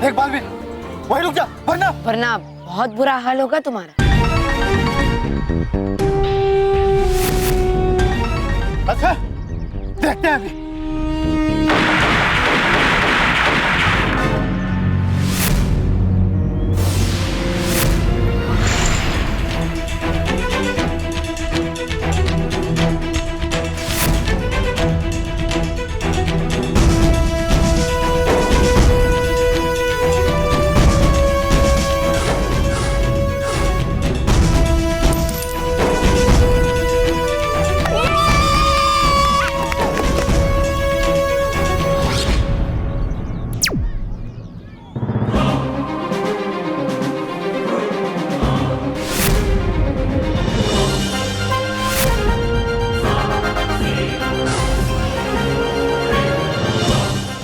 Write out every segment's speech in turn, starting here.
देख बालवीर, वहीं रुक जा वरना बहुत बुरा हाल होगा तुम्हारा। अच्छा देखते हैं अभी।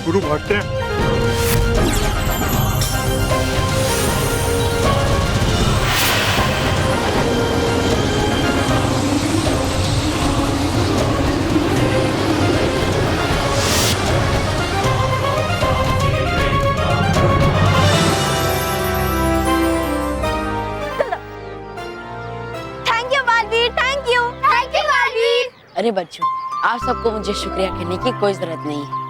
गुरु भागते हैं। Thank you Baalveer, thank you Baalveer. अरे बच्चों, आप सबको मुझे शुक्रिया कहने की कोई जरूरत नहीं है।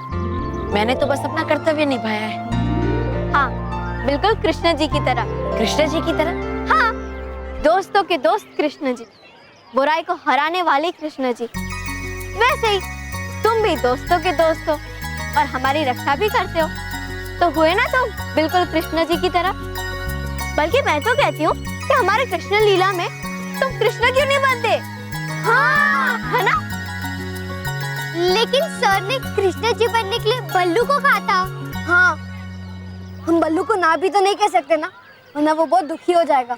मैंने तो बस अपना कर्तव्य निभाया है। हाँ, बिल्कुल कृष्ण जी की तरह। कृष्ण जी की तरह? हाँ, दोस्तों के दोस्त कृष्ण जी, बुराई को हराने वाले कृष्ण जी। वैसे ही तुम भी दोस्तों के दोस्त हो और हमारी रक्षा भी करते हो, तो हुए ना तुम बिल्कुल कृष्ण जी की तरह। बल्कि मैं तो कहती हूँ कि हमारे कृष्ण लीला में तुम कृष्ण क्यों नहीं बनते? हाँ, है ना? लेकिन सर ने कृष्ण जी बनने के लिए बल्लू को कहा था। हाँ, हम बल्लू को ना भी तो नहीं कह सकते ना, वरना वो बहुत दुखी हो जाएगा।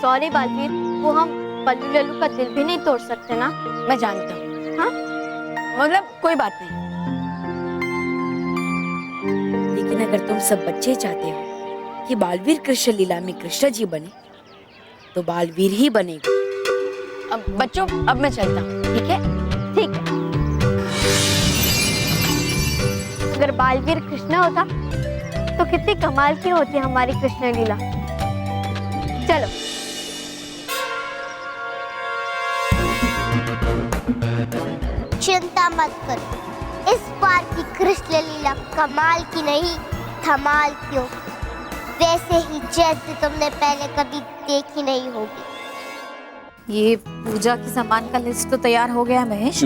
सॉरी बालवीर, वो हम बल्लू लल्लू का दिल भी नहीं तोड़ सकते ना। मैं जानता हूँ। हाँ, मतलब कोई बात नहीं, लेकिन अगर तुम सब बच्चे चाहते हो कि बालवीर कृष्ण लीला में कृष्ण जी बने, तो बालवीर ही बनेगा। अब बच्चों, अब मैं चलता हूँ, ठीक है? ठीक है। अगर बालवीर कृष्ण होता तो कितनी कमाल की होती हमारी कृष्ण लीला। चलो। चिंता मत करो, इस बार की कृष्ण लीला कमाल की नहीं, धमाल की होगी, वैसे ही जैसे तुमने पहले कभी देखी नहीं होगी। ये पूजा के सामान का लिस्ट तो तैयार हो गया महेश।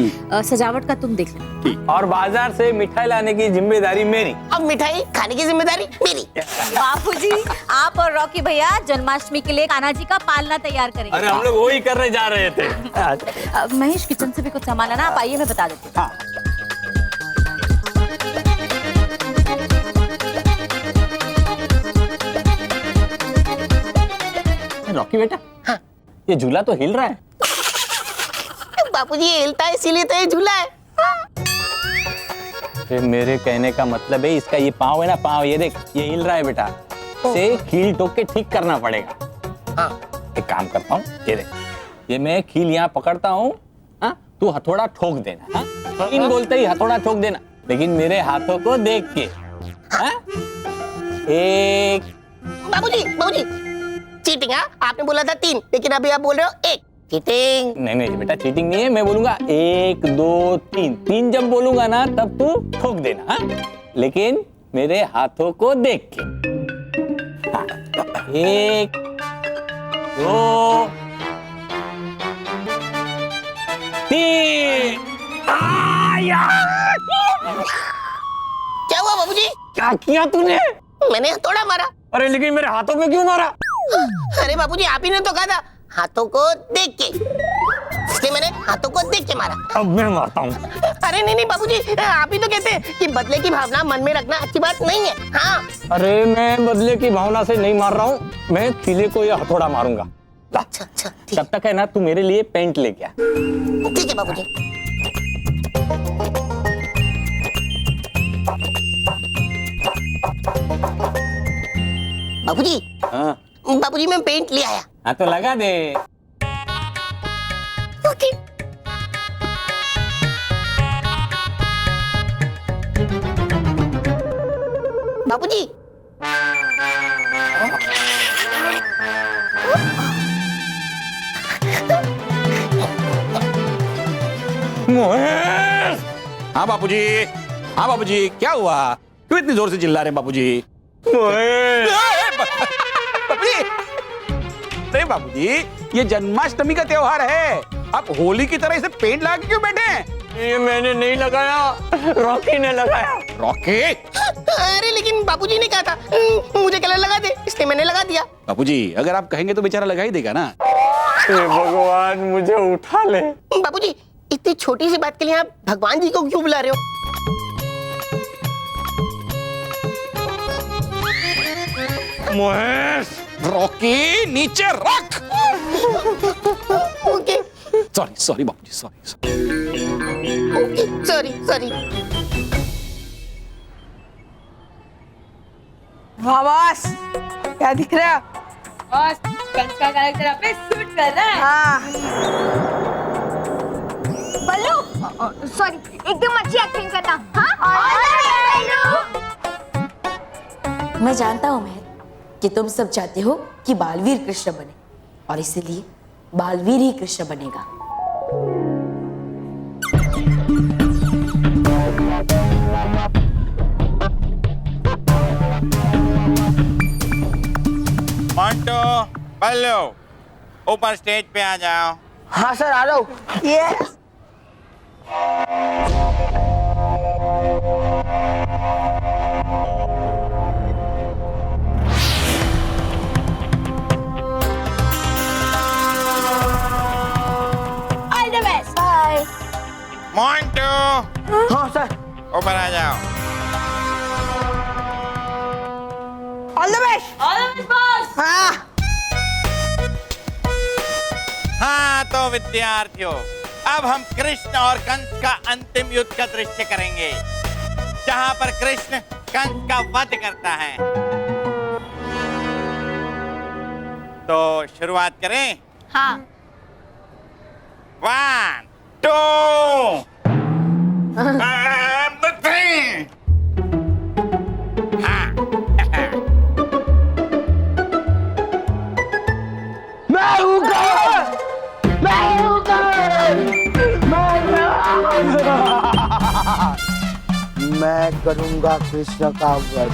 सजावट का तुम देख लो। और बाजार से मिठाई लाने की जिम्मेदारी मेरी। अब मिठाई खाने की जिम्मेदारी मेरी। बापूजी, आप और रॉकी भैया जन्माष्टमी के लिए कान्हा जी का पालना तैयार करेंगे। अरे हम लोग वही करने जा रहे थे। महेश, किचन से भी कुछ सामान लाना, आप आइए, मैं बता देती हूँ। रॉकी बेटा, हाँ, ये झूला तो हिल रहा है। बापूजी, ये हिलता है इसीलिए तो ये झूला है। मेरे कहने का मतलब है, इसका ये पाँव है ना, पाँव ये देख, ये हिल रहा है बेटा, से कील ठोक के ठीक करना पड़ेगा। हाँ, एक काम करता हूँ, ये देख, ये मैं कील यहाँ पकड़ता हूँ, हाँ, तू हथौड़ा ठोक देना। हाँ, इन बोलते ही हथौड़ा ठोक देना, लेकिन मेरे हाथों को देख के। हाँ, एक। बाबूजी, चीटिंग। हाँ, आपने बोला था 3, लेकिन अभी आप बोल रहे हो 1। चीटिंग। नहीं बेटा, चीटिंग नहीं है। मैं बोलूंगा 1 2 3, 3 जब बोलूंगा ना तब तू ठोक देना। हाँ, लेकिन मेरे हाथों को देख के। हाँ, 1 2 3। क्या हुआ बाबूजी? क्या किया तूने? मैंने हथौड़ा मारा। अरे लेकिन मेरे हाथों में क्यों मारा? अरे बाबूजी, आप ही ने तो कहा था हाथों को देख के, इसलिए मैंने हाथों को देख के मारा। अब मैं मारता हूँ। अरे नहीं बाबूजी, आप ही तो कहते हैं कि बदले की भावना मन में रखना अच्छी बात नहीं है। हाँ, अरे मैं बदले की भावना से नहीं मार रहा हूँ, मैं खिले को ये हथौड़ा मारूंगा। अच्छा, ठीक तब तक है ना, तू मेरे लिए पेंट लेके आ। है बाबूजी। बाबूजी, हाँ, बाबूजी मैं पेंट ले आया। हाँ तो लगा दे। ओके। बापूजी। मोहेश! हाँ बापूजी, हाँ बापूजी, क्या हुआ? क्यों इतनी जोर से चिल्ला रहे हैं बापूजी? मोहेश! बापूजी! नहीं बापूजी, ये जन्माष्टमी का त्योहार है। आप होली की तरह इसे पेंट लगा के क्यों बैठे हैं? ये मैंने नहीं लगाया, रॉकी ने लगाया। रॉकी? अरे लेकिन बापूजी ने कहा था मुझे कलर लगा दे, इसलिए मैंने लगा दिया। बापूजी, अगर आप कहेंगे तो बेचारा लगा ही देगा ना। हे भगवान, मुझे उठा ले। बापूजी, इतनी छोटी सी बात के लिए आप भगवान जी को क्यों बुला रहे हो? मोहेश! रॉकी, नीचे रख। ओके सॉरी बापूजी, सॉरी। Okay, sorry. वाह बॉस, क्या दिख रहा है? बॉस, कंस का कैरेक्टर आप पे सूट कर रहा है। हाँ, बल्लू, सॉरी, एकदम अच्छी एक्टिंग करना। हाँ? मैं जानता हूँ मेहर कि तुम सब चाहते हो कि बालवीर कृष्ण बने, और इसीलिए बालवीर ही कृष्ण बनेगा। मोंटो, बल्लू, ऊपर स्टेज पे आ जाओ। हाँ सर, आ रहा हूँ। Yes. All the best. Bye. Monto, हाँ सर, ऊपर आ जाओ। All the best. हाँ, हाँ तो विद्यार्थियों, अब हम कृष्ण और कंस का अंतिम युद्ध का दृश्य करेंगे, जहाँ पर कृष्ण कंस का वध करता है। तो शुरुआत करें? हाँ। 1, 2 and 3। हाँ। मैं हूँ कौन? मैं हूँ कौन? मैं करूँगा कृष्ण का वध।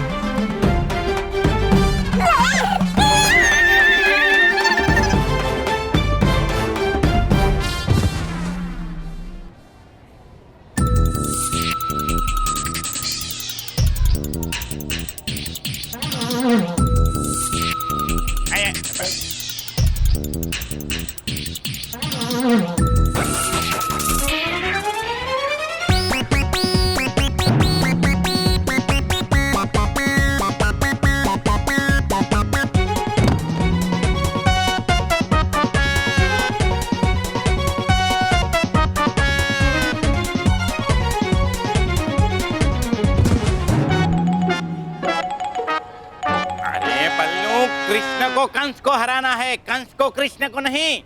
अरे बल्लू, कृष्ण को कंस को हराना है, कंस को कृष्ण को नहीं।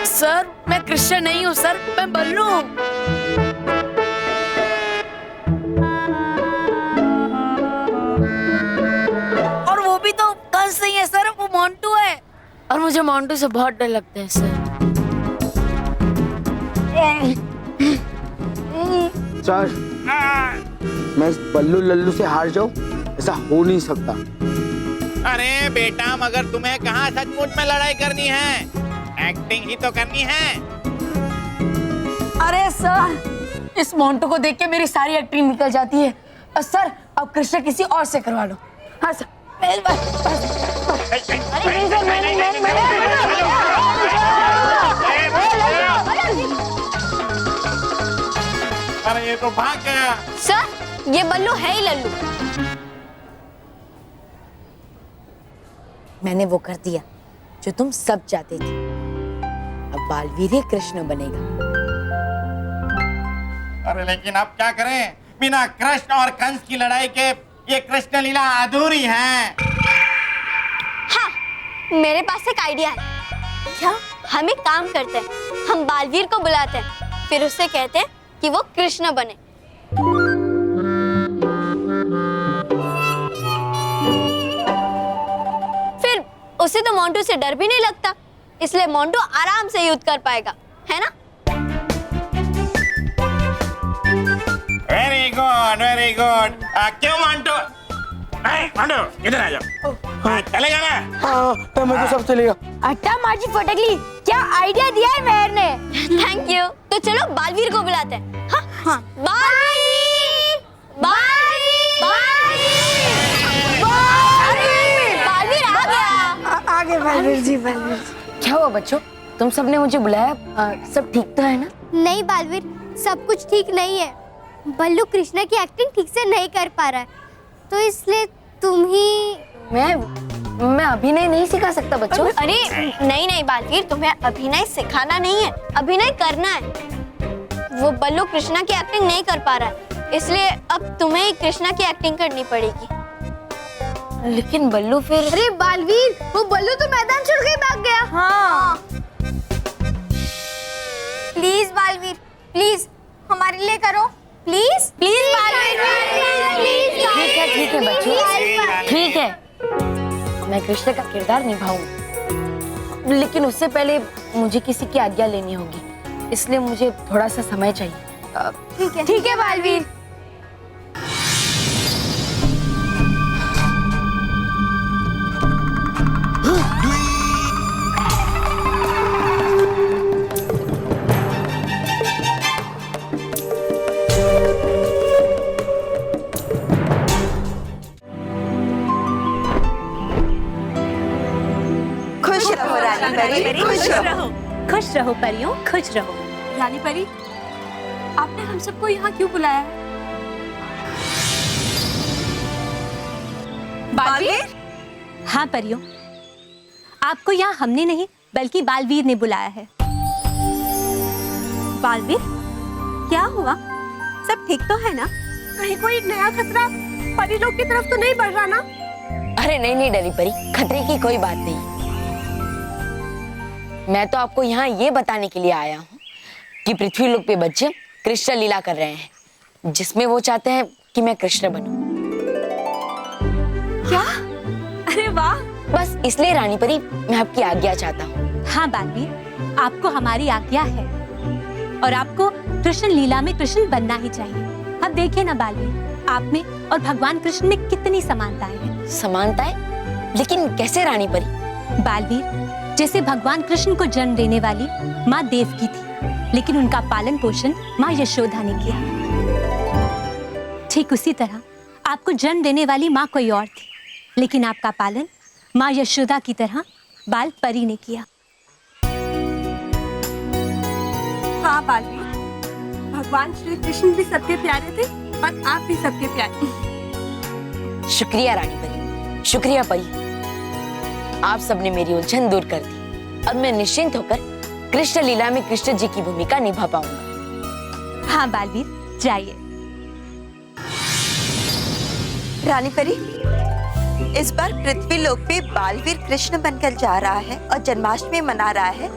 सर, मैं कृष्ण नहीं हूँ सर, मैं बल्लू हूँ। और वो भी तो कंस नहीं है सर, वो मोंटू है, और मुझे मोंटू से बहुत डर लगता है सर। सर, मैं इस बल्लू लल्लू से हार जाऊं, ऐसा हो नहीं सकता। अरे बेटा, मगर तुम्हें कहाँ सचमुच में लड़ाई करनी है, एक्टिंग ही तो करनी है। अरे सर, इस मोंटू को देख के मेरी सारी एक्टिंग निकल जाती है। सर, अब कृष्ण किसी और से करवा लो। हाँ सर, अरे ये तो भाग गया। सर, ये बल्लू है ही लल्लू। मैंने वो कर दिया जो तुम सब चाहते थे। अब बालवीर ही कृष्ण बनेगा। अरे लेकिन अब क्या करें, बिना कृष्ण और कंस की लड़ाई के ये कृष्ण लीला अधूरी है। हाँ, मेरे पास एक आइडिया है। क्या? हम एक काम करते हैं, हम बालवीर को बुलाते हैं, फिर उससे कहते हैं कि वो कृष्ण बने। उसे तो मोंटू से डर भी नहीं लगता, इसलिए मोंटू आराम से युद्ध कर पाएगा, है ना? Very good very good. क्यों मोंटू? मोंटू इधर आ जाओ। चलेगा ना? हाँ मैं तो सब चलेगा। अट्टा माची फटकली, क्या आइडिया दिया है मेहर ने। Thank you. तो चलो बालवीर को बुलाते हैं। हाँ हाँ। बालवीर, बालवीर, बालवीर, बालवीर आ गया। आगे बालवीर जी, बालवीर जी। क्या हुआ बच्चों, तुम सबने मुझे बुलाया? सब ठीक तो है ना? नहीं बालवीर, सब कुछ ठीक नहीं है। बल्लू कृष्णा की एक्टिंग ठीक से नहीं कर पा रहा है, तो इसलिए तुम ही। मैं अभिनय नहीं सिखा सकता बच्चों। अरे नहीं नहीं बालवीर, तुम्हें अभिनय सिखाना नहीं है, अभिनय करना है। वो बल्लू कृष्णा की एक्टिंग नहीं कर पा रहा है, इसलिए अब तुम्हें ही कृष्णा की एक्टिंग करनी पड़ेगी। लेकिन बल्लू फिर। अरे बालवीर, वो बल्लू तो मैदान छोड़ के भाग गया। हाँ। प्लीज बालवीर, प्लीज हमारे लिए करो, प्लीज प्लीज बालवीर, ठीक है बच्चों, ठीक है। मैं कृष्ण का किरदार निभाऊंगी, लेकिन उससे पहले मुझे किसी की आज्ञा लेनी होगी, इसलिए मुझे थोड़ा सा समय चाहिए। ठीक है बालवीर। खुश रहो रानी परी, खुश रहो। खुश रहो परियों, खुश रहो। रानी परी, आपने हम सबको यहाँ क्यों बुलाया है? बालवीर? हाँ परियों, आपको यहाँ हमने नहीं बल्कि बालवीर ने बुलाया है। बालवीर, क्या हुआ? सब ठीक तो है ना? कहीं कोई नया खतरा परीलोक की तरफ तो नहीं बढ़ रहा ना? अरे नहीं डरी परी, खतरे की कोई बात नहीं। मैं तो आपको यहाँ ये बताने के लिए आया हूँ कि पृथ्वी लोक पे बच्चे कृष्ण लीला कर रहे हैं, जिसमें वो चाहते हैं कि मैं कृष्ण बनूं। क्या? अरे वाह! बस इसलिए रानी परी, मैं आपकी आज्ञा चाहता हूँ। हाँ बालवीर, आपको हमारी आज्ञा है और आपको कृष्ण लीला में कृष्ण बनना ही चाहिए। अब देखिए ना बालवीर, आप में और भगवान कृष्ण में कितनी समानताएं हैं। समानताएं? लेकिन कैसे रानी परी? बालवीर, जैसे भगवान कृष्ण को जन्म देने वाली माँ देवकी थी, लेकिन उनका पालन पोषण माँ यशोदा ने किया, ठीक उसी तरह आपको जन्म देने वाली माँ कोई और थी, लेकिन आपका पालन माँ यशोदा की तरह बाल परी ने किया। हाँ बालवीर, भगवान श्री कृष्ण भी सबके प्यारे थे और आप भी सबके प्यारे। शुक्रिया रानी परी, शुक्रिया परी। आप सबने मेरी उलझन दूर कर दी। अब मैं निश्चिंत होकर कृष्ण लीला में कृष्ण जी की भूमिका निभा पाऊंगा। हाँ बालवीर, जाइए। रानी परी, इस बार पृथ्वी लोक पे बालवीर कृष्ण बनकर जा रहा है और जन्माष्टमी मना रहा है,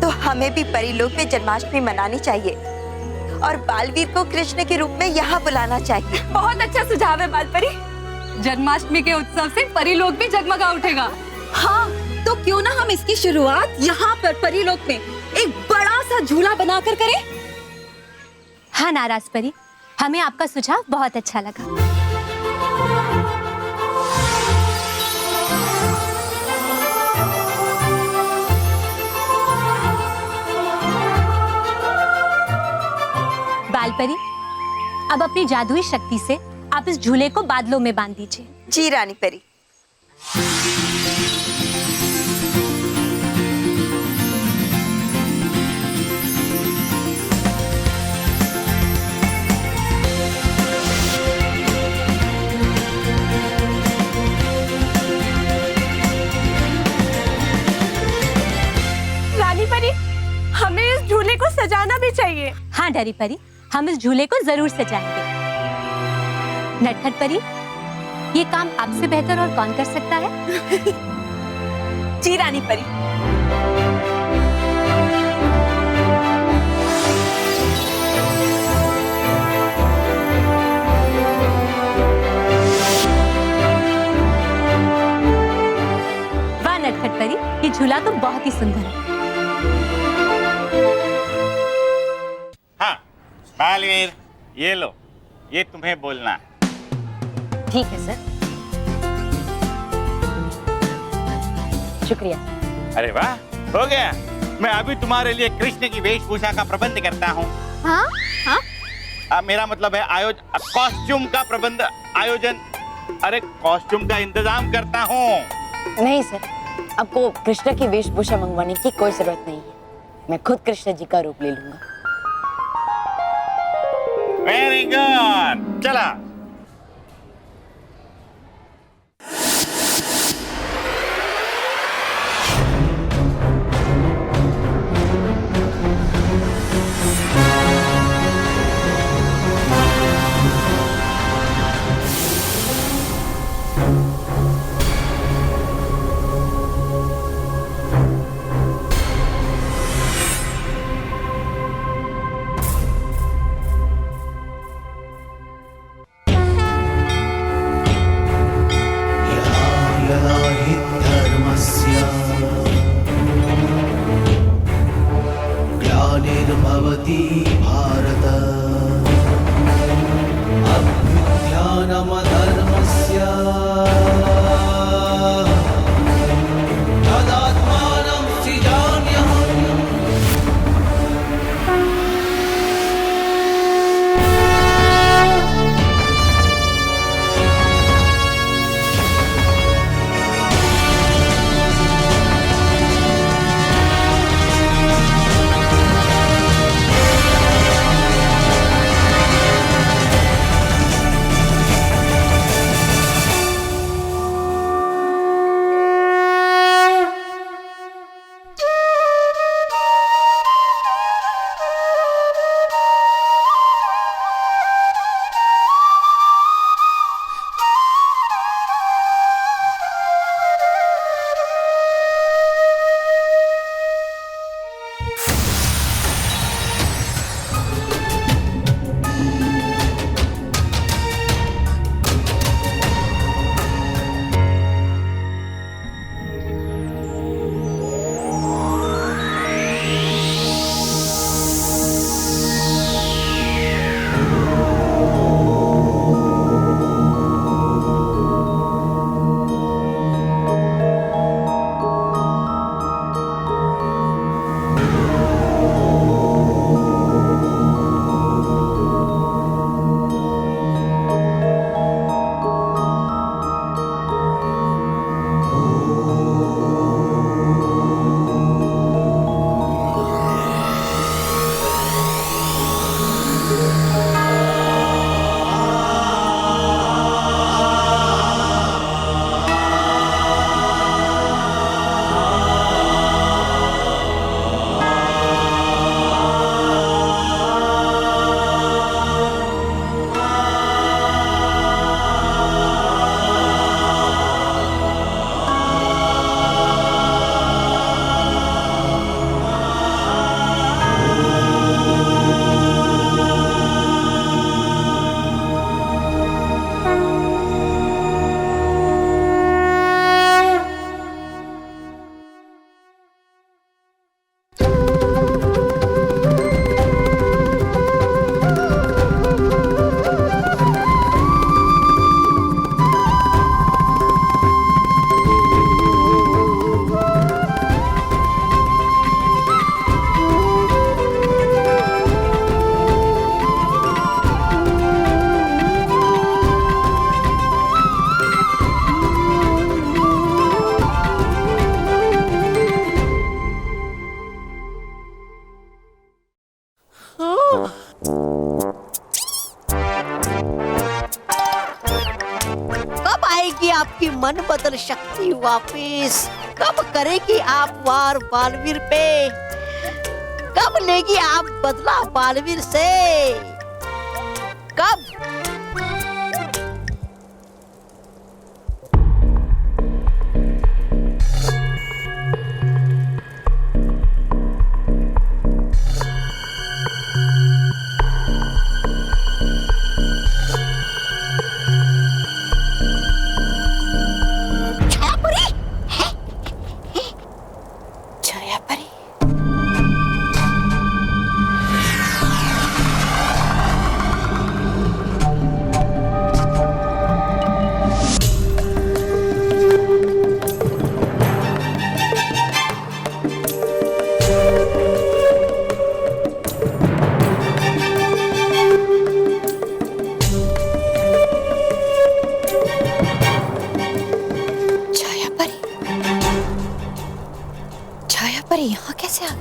तो हमें भी परीलोक में जन्माष्टमी मनानी चाहिए और बालवीर को कृष्ण के रूप में यहाँ बुलाना चाहिए। बहुत अच्छा सुझाव है बालपरी। जन्माष्टमी के उत्सव से परीलोक भी जगमगा उठेगा। हाँ, तो क्यों ना हम इसकी शुरुआत यहाँ पर परीलोक में एक बड़ा सा झूला बनाकर करें? हाँ नाराज परी, हमें आपका सुझाव बहुत अच्छा लगा। बालपरी, अब अपनी जादुई शक्ति से आप इस झूले को बादलों में बांध दीजिए। जी रानी परी। रानी परी, हमें इस झूले को सजाना भी चाहिए। हाँ डरी परी, हम इस झूले को जरूर सजाएंगे। नटखट परी, ये काम आपसे बेहतर और कौन कर सकता है? जी रानी परी। वाह नटखट सुंदर है। हाँ बालवीर, ये लो, ये तुम्हें बोलना है। ठीक है सर, शुक्रिया। अरे वाह, हो गया। मैं अभी तुम्हारे लिए कृष्ण की वेशभूषा का प्रबंध करता हूँ। हाँ हाँ, मेरा मतलब है कॉस्ट्यूम का प्रबंध, आयोजन। अरे कॉस्ट्यूम का इंतजाम करता हूँ। नहीं सर, आपको कृष्ण की वेशभूषा मंगवाने की कोई जरूरत नहीं है, मैं खुद कृष्ण जी का रूप ले लूंगा। वेरी गुड, चला। ग्लानिर्भवति भारत अभ्युत्थानमधर्मस्य तदात्मानं सृजाम्यहम्। कब आएगी आपकी मन बदल शक्ति वापिस? कब करेगी आप वार बालवीर पे? कब लेगी आप बदला बालवीर से? कब? छाया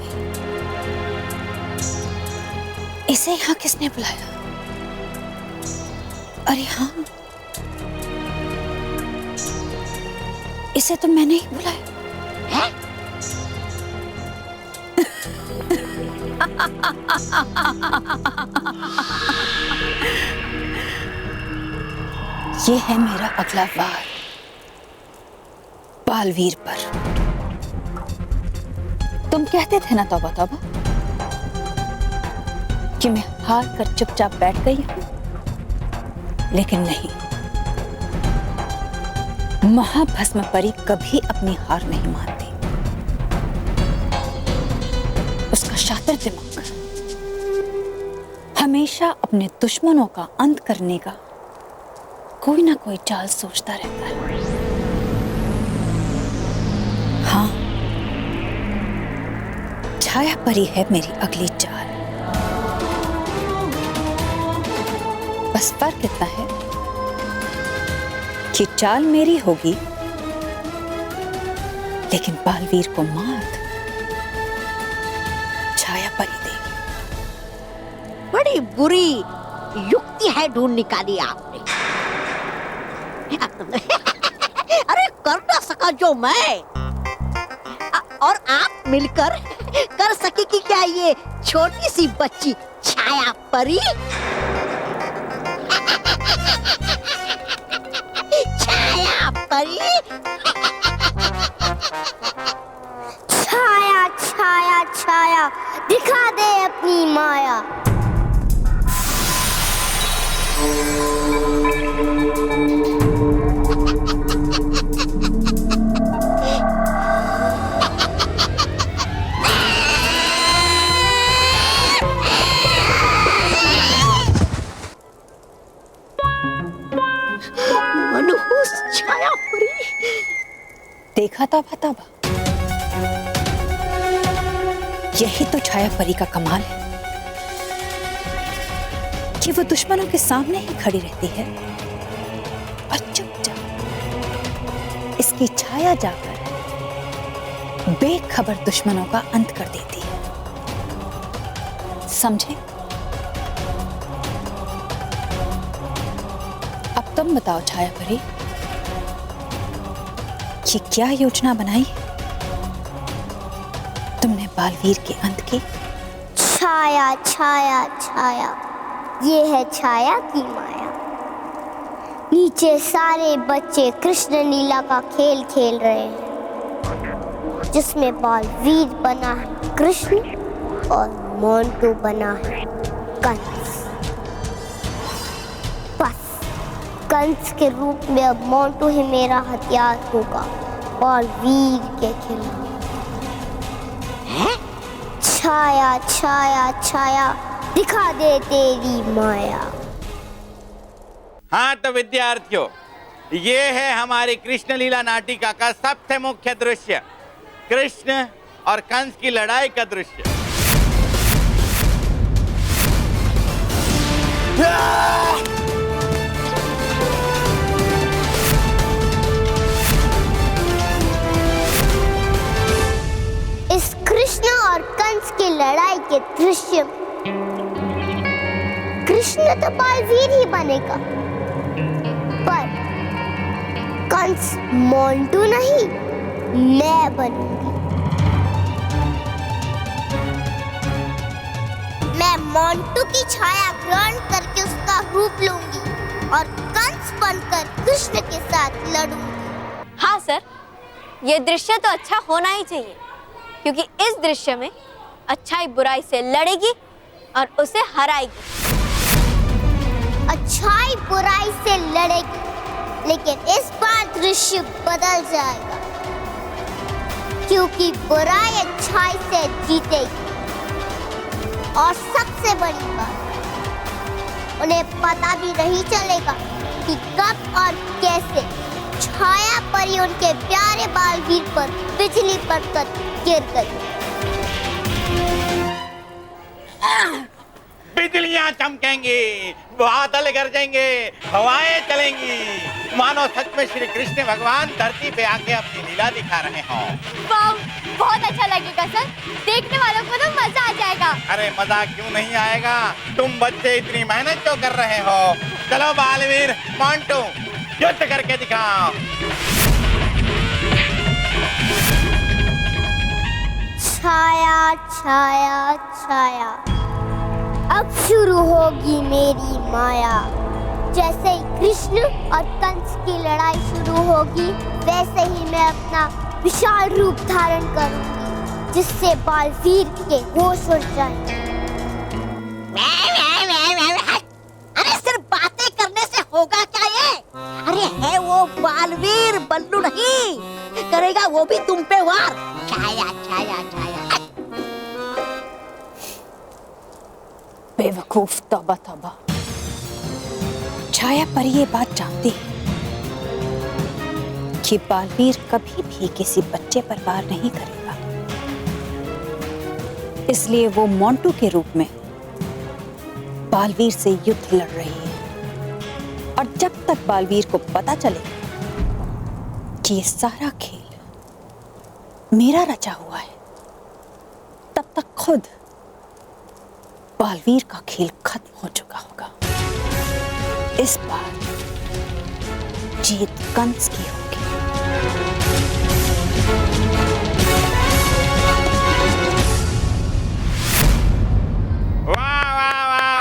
गई। इसे यहाँ किसने बुलाया? अरे हाँ, इसे तो मैंने ही बुलाया है? ये है मेरा अगला वार बालवीर पर। तुम कहते थे ना तौबा तौबा कि मैं हार कर चुपचाप बैठ गई हूं, लेकिन नहीं, महाभस्म परी कभी अपनी हार नहीं मानती। उसका शातिर दिमाग हमेशा अपने दुश्मनों का अंत करने का कोई ना कोई चाल सोचता रहता है। हाँ, छाया परी है मेरी अगली चाल। बस फर्क इतना है कि चाल मेरी होगी, लेकिन बालवीर को मात छाया परी देगी। बड़ी बुरी युक्ति है ढूंढ निकाली आपने। अरे कर ना सका जो मैं और आप मिलकर कर सके कि क्या ये छोटी सी बच्ची छाया परी? छाया परी, छाया छाया छाया दिखा दे अपनी माया। मनहूस छाया परी। देखा था बताबा, यही तो छाया परी का कमाल है कि वो दुश्मनों के सामने ही खड़ी रहती है और चुपचाप इसकी छाया जाकर बेखबर दुश्मनों का अंत कर देती है। समझे? अब तुम बताओ छाया परी, ये क्या योजना बनाई है तुमने बालवीर के अंत की? छाया छाया छाया, ये है छाया की माया। नीचे सारे बच्चे कृष्ण लीला का खेल खेल रहे हैं, जिसमें बालवीर बना है कृष्ण और मोंटू बना है कंस। बस कंस के रूप में अब मोंटू ही मेरा हथियार होगा बालवीर के खिलाफ। छाया छाया छाया दिखा दे तेरी माया। हाँ तो विद्यार्थियों, ये है हमारी कृष्ण लीला नाटिका का सबसे मुख्य दृश्य, कृष्ण और कंस की लड़ाई का दृश्य। इस कृष्ण और कंस की लड़ाई के दृश्य में कृष्ण तो बालवीर ही बनेगा, पर कंस मोंटू नहीं, मैं बनूंगी। मैं मोंटू की छाया ग्रहण करके उसका रूप लूंगी और कंस बनकर कृष्ण के साथ लड़ूंगी। हाँ सर, ये दृश्य तो अच्छा होना ही चाहिए, क्योंकि इस दृश्य में अच्छाई बुराई से लड़ेगी और उसे हराएगी। अच्छाई बुराई से लड़ेगी, लेकिन इस बार दृश्य बदल जाएगा, क्योंकि बुराई अच्छाई से जीतेगी। और सबसे बड़ी बात, उन्हें पता भी नहीं चलेगा कि कब और कैसे छाया परी उनके प्यारे बालवीर पर बिजली बनकर गिर गई। बिजलियां चमकेंगी, बादल गरजेंगे, हवाएं चलेंगी, मानो सच में श्री कृष्ण भगवान धरती पे आके अपनी लीला दिखा रहे हों। वाह, बहुत अच्छा लगेगा सर। देखने वालों को तो मजा आ जाएगा। अरे मजा क्यों नहीं आएगा, तुम बच्चे इतनी मेहनत क्यों कर रहे हो। चलो बालवीर मोंटू युद्ध करके दिखाओ। छाया छाया छाया, अब शुरू होगी मेरी माया। जैसे ही कृष्ण और कंस की लड़ाई शुरू होगी, वैसे ही मैं अपना विशाल रूप धारण करूंगी, जिससे बालवीर के होश उड़ जाएंगे। अरे सिर्फ बातें करने से होगा क्या ये? अरे है वो बालवीर, बल्लू नहीं। करेगा वो भी तुम पे वार। छाया छाया छाया। बेवकूफ, तौबा तौबा। छाया पर ये बात जानती है कि बालवीर कभी भी किसी बच्चे पर वार नहीं करेगा, इसलिए वो मोंटू के रूप में बालवीर से युद्ध लड़ रही है। और जब तक बालवीर को पता चले कि ये सारा खेल मेरा रचा हुआ है, तब तक खुद बालवीर का खेल खत्म हो चुका होगा। इस बार जीत कंस की होगी। वाह वाह वाह,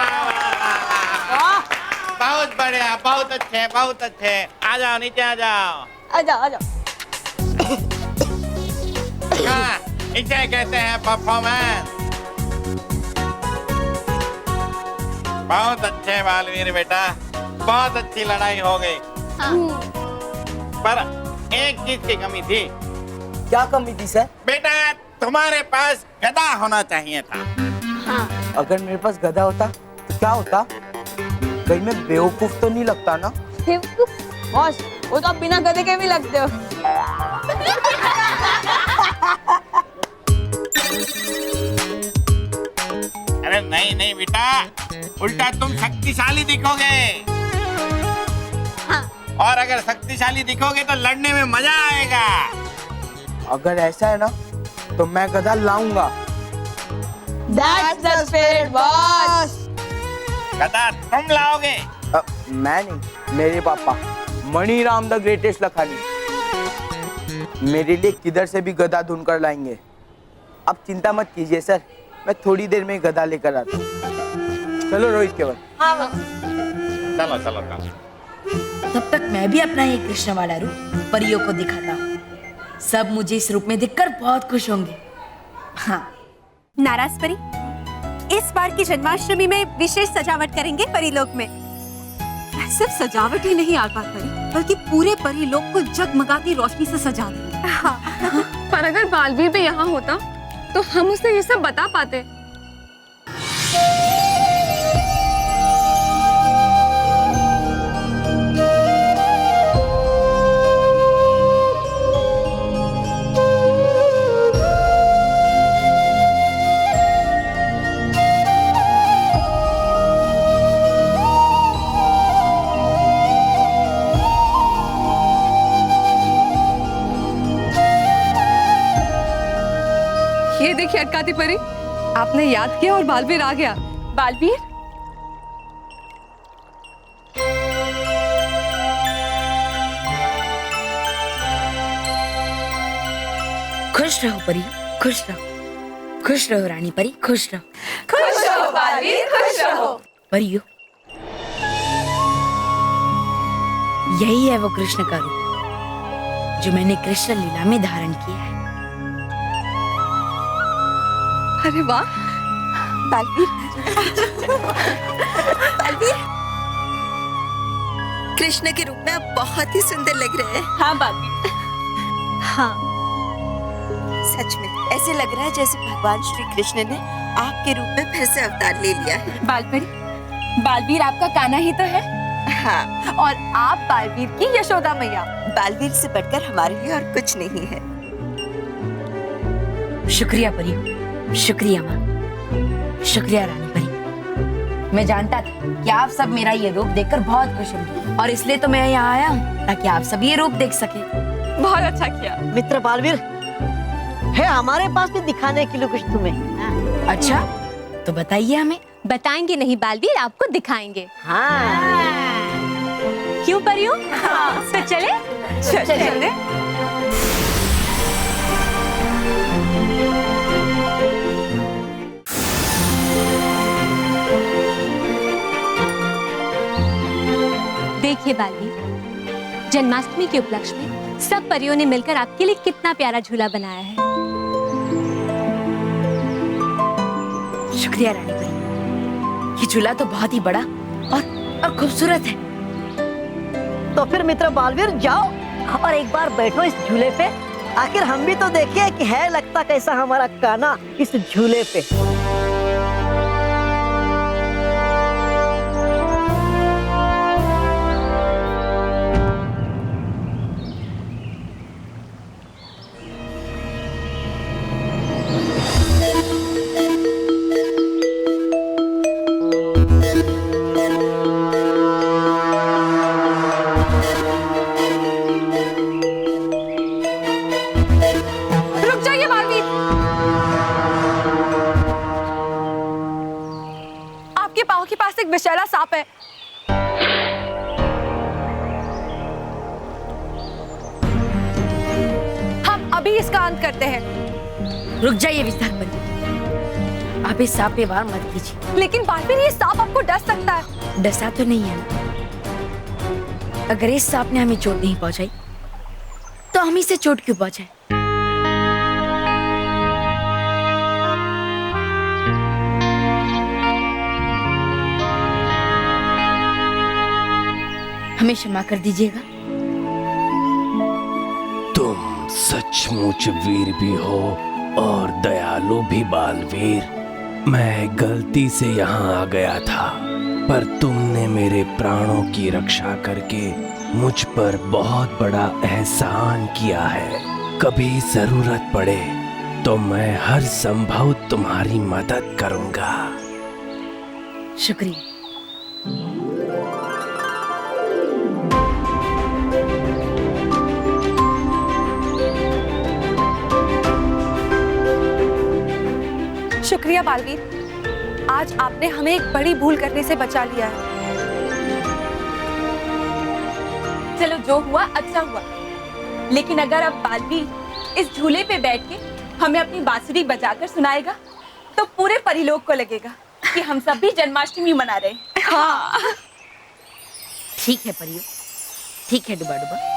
बहुत बढ़िया, बहुत अच्छे, बहुत अच्छे। आ जाओ नीचे, आ जाओ। आ जाओ। हाँ, इसे कहते हैं परफॉर्मेंस। बहुत अच्छे बालवीर बेटा, बहुत अच्छी लड़ाई हो गई। पर एक चीज की कमी थी। क्या कमी थी सर? बेटा तुम्हारे पास गदा होना चाहिए था। हाँ। अगर मेरे पास गधा होता तो क्या होता? कहीं मैं बेवकूफ तो नहीं लगता ना? बॉस, वो तो आप बिना गधे के भी लगते हो। अरे नहीं नहीं बेटा, उल्टा तुम शक्तिशाली दिखोगे। हाँ। और अगर शक्तिशाली दिखोगे तो लड़ने में मजा आएगा। अगर ऐसा है ना तो मैं गधा लाऊंगा। That's the spirit, boss. गधा तुम लाओगे? मैं नहीं, मेरे पापा मणिराम द ग्रेटेस्ट लखानी मेरे लिए किधर से भी गधा ढूंढ कर लाएंगे। अब चिंता मत कीजिए सर, मैं थोड़ी देर में गधा लेकर आता हूँ। चलो रोहित केवल। हाँ। चलो चलो चलो। तब तक मैं भी अपना ये कृष्ण वाला रूप परियों को दिखाता हूँ। सब मुझे इस रूप में देखकर बहुत खुश होंगे। हाँ। नाराज परी, इस बार की जन्माष्टमी में विशेष सजावट करेंगे परीलोक में। सिर्फ सजावट ही नहीं आका परी, बल्कि पूरे परीलोक को जगमगाती रोशनी से सजा देंगे। हाँ। पर अगर बालवीर भी यहाँ होता तो हम उसे ये सब बता पाते। ये देखिए अटकाती परी, आपने याद किया और बालवीर आ गया। बालवीर, खुश रहो परी, खुश रहो। खुश रहो रानी परी, खुश रहो। खुश रहो बालवीर, खुश रहो। परियो, यही है वो कृष्ण का रूप जो मैंने कृष्ण लीला में धारण किया है। अरे वाह बालवीर, बालवीर, कृष्ण के रूप में आप बहुत ही सुंदर लग रहे हैं। हाँ बालवीर, हाँ सच में ऐसे लग रहा है जैसे भगवान श्री कृष्ण ने आपके रूप में फिर से अवतार ले लिया है। बालपरी, बालवीर आपका कान्हा ही तो है। हाँ, और आप बालवीर की यशोदा मैया। बालवीर से बढ़कर हमारे लिए और कुछ नहीं है। शुक्रिया परियो, शुक्रिया माँ, शुक्रिया रानी परी। मैं जानता था कि आप सब मेरा ये रूप देखकर बहुत खुश होंगे और इसलिए तो मैं यहाँ आया हूँ ताकि आप सब ये रूप देख सके। बहुत अच्छा किया। मित्र बालवीर, है हमारे पास भी दिखाने के लिए कुछ तुम्हें। अच्छा, तो बताइए हमें। बताएंगे नहीं बालवीर, आपको दिखाएंगे। हाँ। क्यों परियों? तो चले? चले। देखिए बालवीर, जन्माष्टमी के उपलक्ष्य में सब परियों ने मिलकर आपके लिए कितना प्यारा झूला बनाया है। शुक्रिया रानी परी, ये झूला तो बहुत ही बड़ा और खूबसूरत है। तो फिर मित्र बालवीर जाओ और एक बार बैठो इस झूले पे, आखिर हम भी तो देखें कि है लगता कैसा हमारा कान्हा इस झूले पे। विषैला सांप है। हम अभी इसका अंत करते हैं। रुक जाइए विस्तारपति, आप इस सांप पे वार मत कीजिए। लेकिन बालवीर, ये सांप आपको डस सकता है। डसा तो नहीं है, अगर इस सांप ने हमें चोट नहीं पहुंचाई तो हम इसे चोट क्यों पहुंचाए? हमें क्षमा कर दीजिएगा। तुम सचमुच वीर भी हो और दयालु भी बालवीर। मैं गलती से यहाँ आ गया था, पर तुमने मेरे प्राणों की रक्षा करके मुझ पर बहुत बड़ा एहसान किया है। कभी जरूरत पड़े तो मैं हर संभव तुम्हारी मदद करूंगा। शुक्रिया। शुक्रिया बालवीर, आज आपने हमें एक बड़ी भूल करने से बचा लिया है। चलो जो हुआ अच्छा हुआ, लेकिन अगर अब बालवीर इस झूले पे बैठ के हमें अपनी बांसुरी बजाकर सुनाएगा तो पूरे परिलोक को लगेगा कि हम सब भी जन्माष्टमी मना रहे हैं। हाँ। ठीक है परियो, ठीक है डुबा डुबा।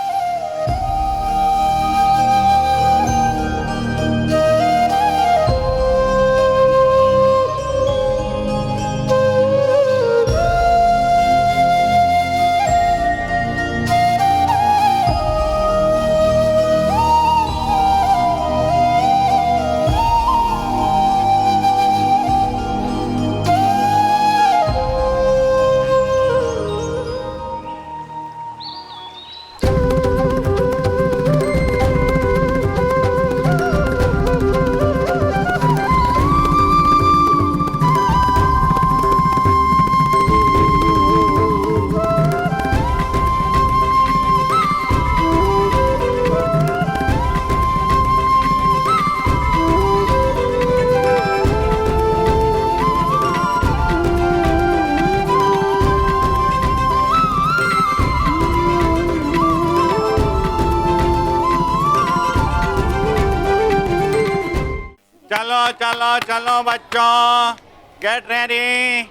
चलो चलो बच्चों, गेट रेडी।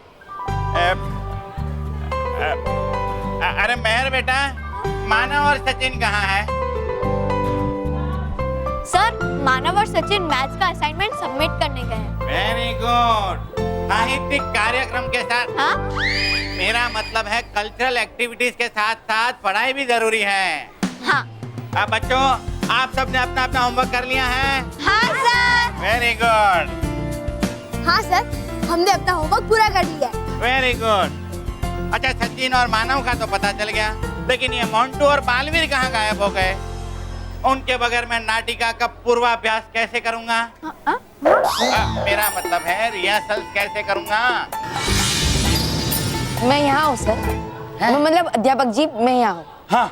अरे मेहर बेटा, मानव और सचिन कहाँ है? सर, मानव और सचिन मैथ्स का असाइनमेंट सबमिट करने गए हैं। Very good. साहित्यिक कार्यक्रम के साथ? हाँ? मेरा मतलब है कल्चरल एक्टिविटीज के साथ साथ पढ़ाई भी जरूरी है। हाँ। अब बच्चों, आप सबने अपना अपना होमवर्क कर लिया है? हाँ सर। Very good. हाँ सर, हमने अपना होमवर्क पूरा कर लिया है। Very good. अच्छा, सचिन और मानव का तो पता चल गया, लेकिन ये मोंटू और बालवीर कहाँ गायब हो गए? उनके बगैर मैं नाटिका का पूर्वाभ्यास कैसे करूँगा? मेरा मतलब है रिहर्सल्स कैसे करूँगा? मैं यहाँ हूँ सर। मतलब अध्यापक जी, मैं यहाँ हूँ। हाँ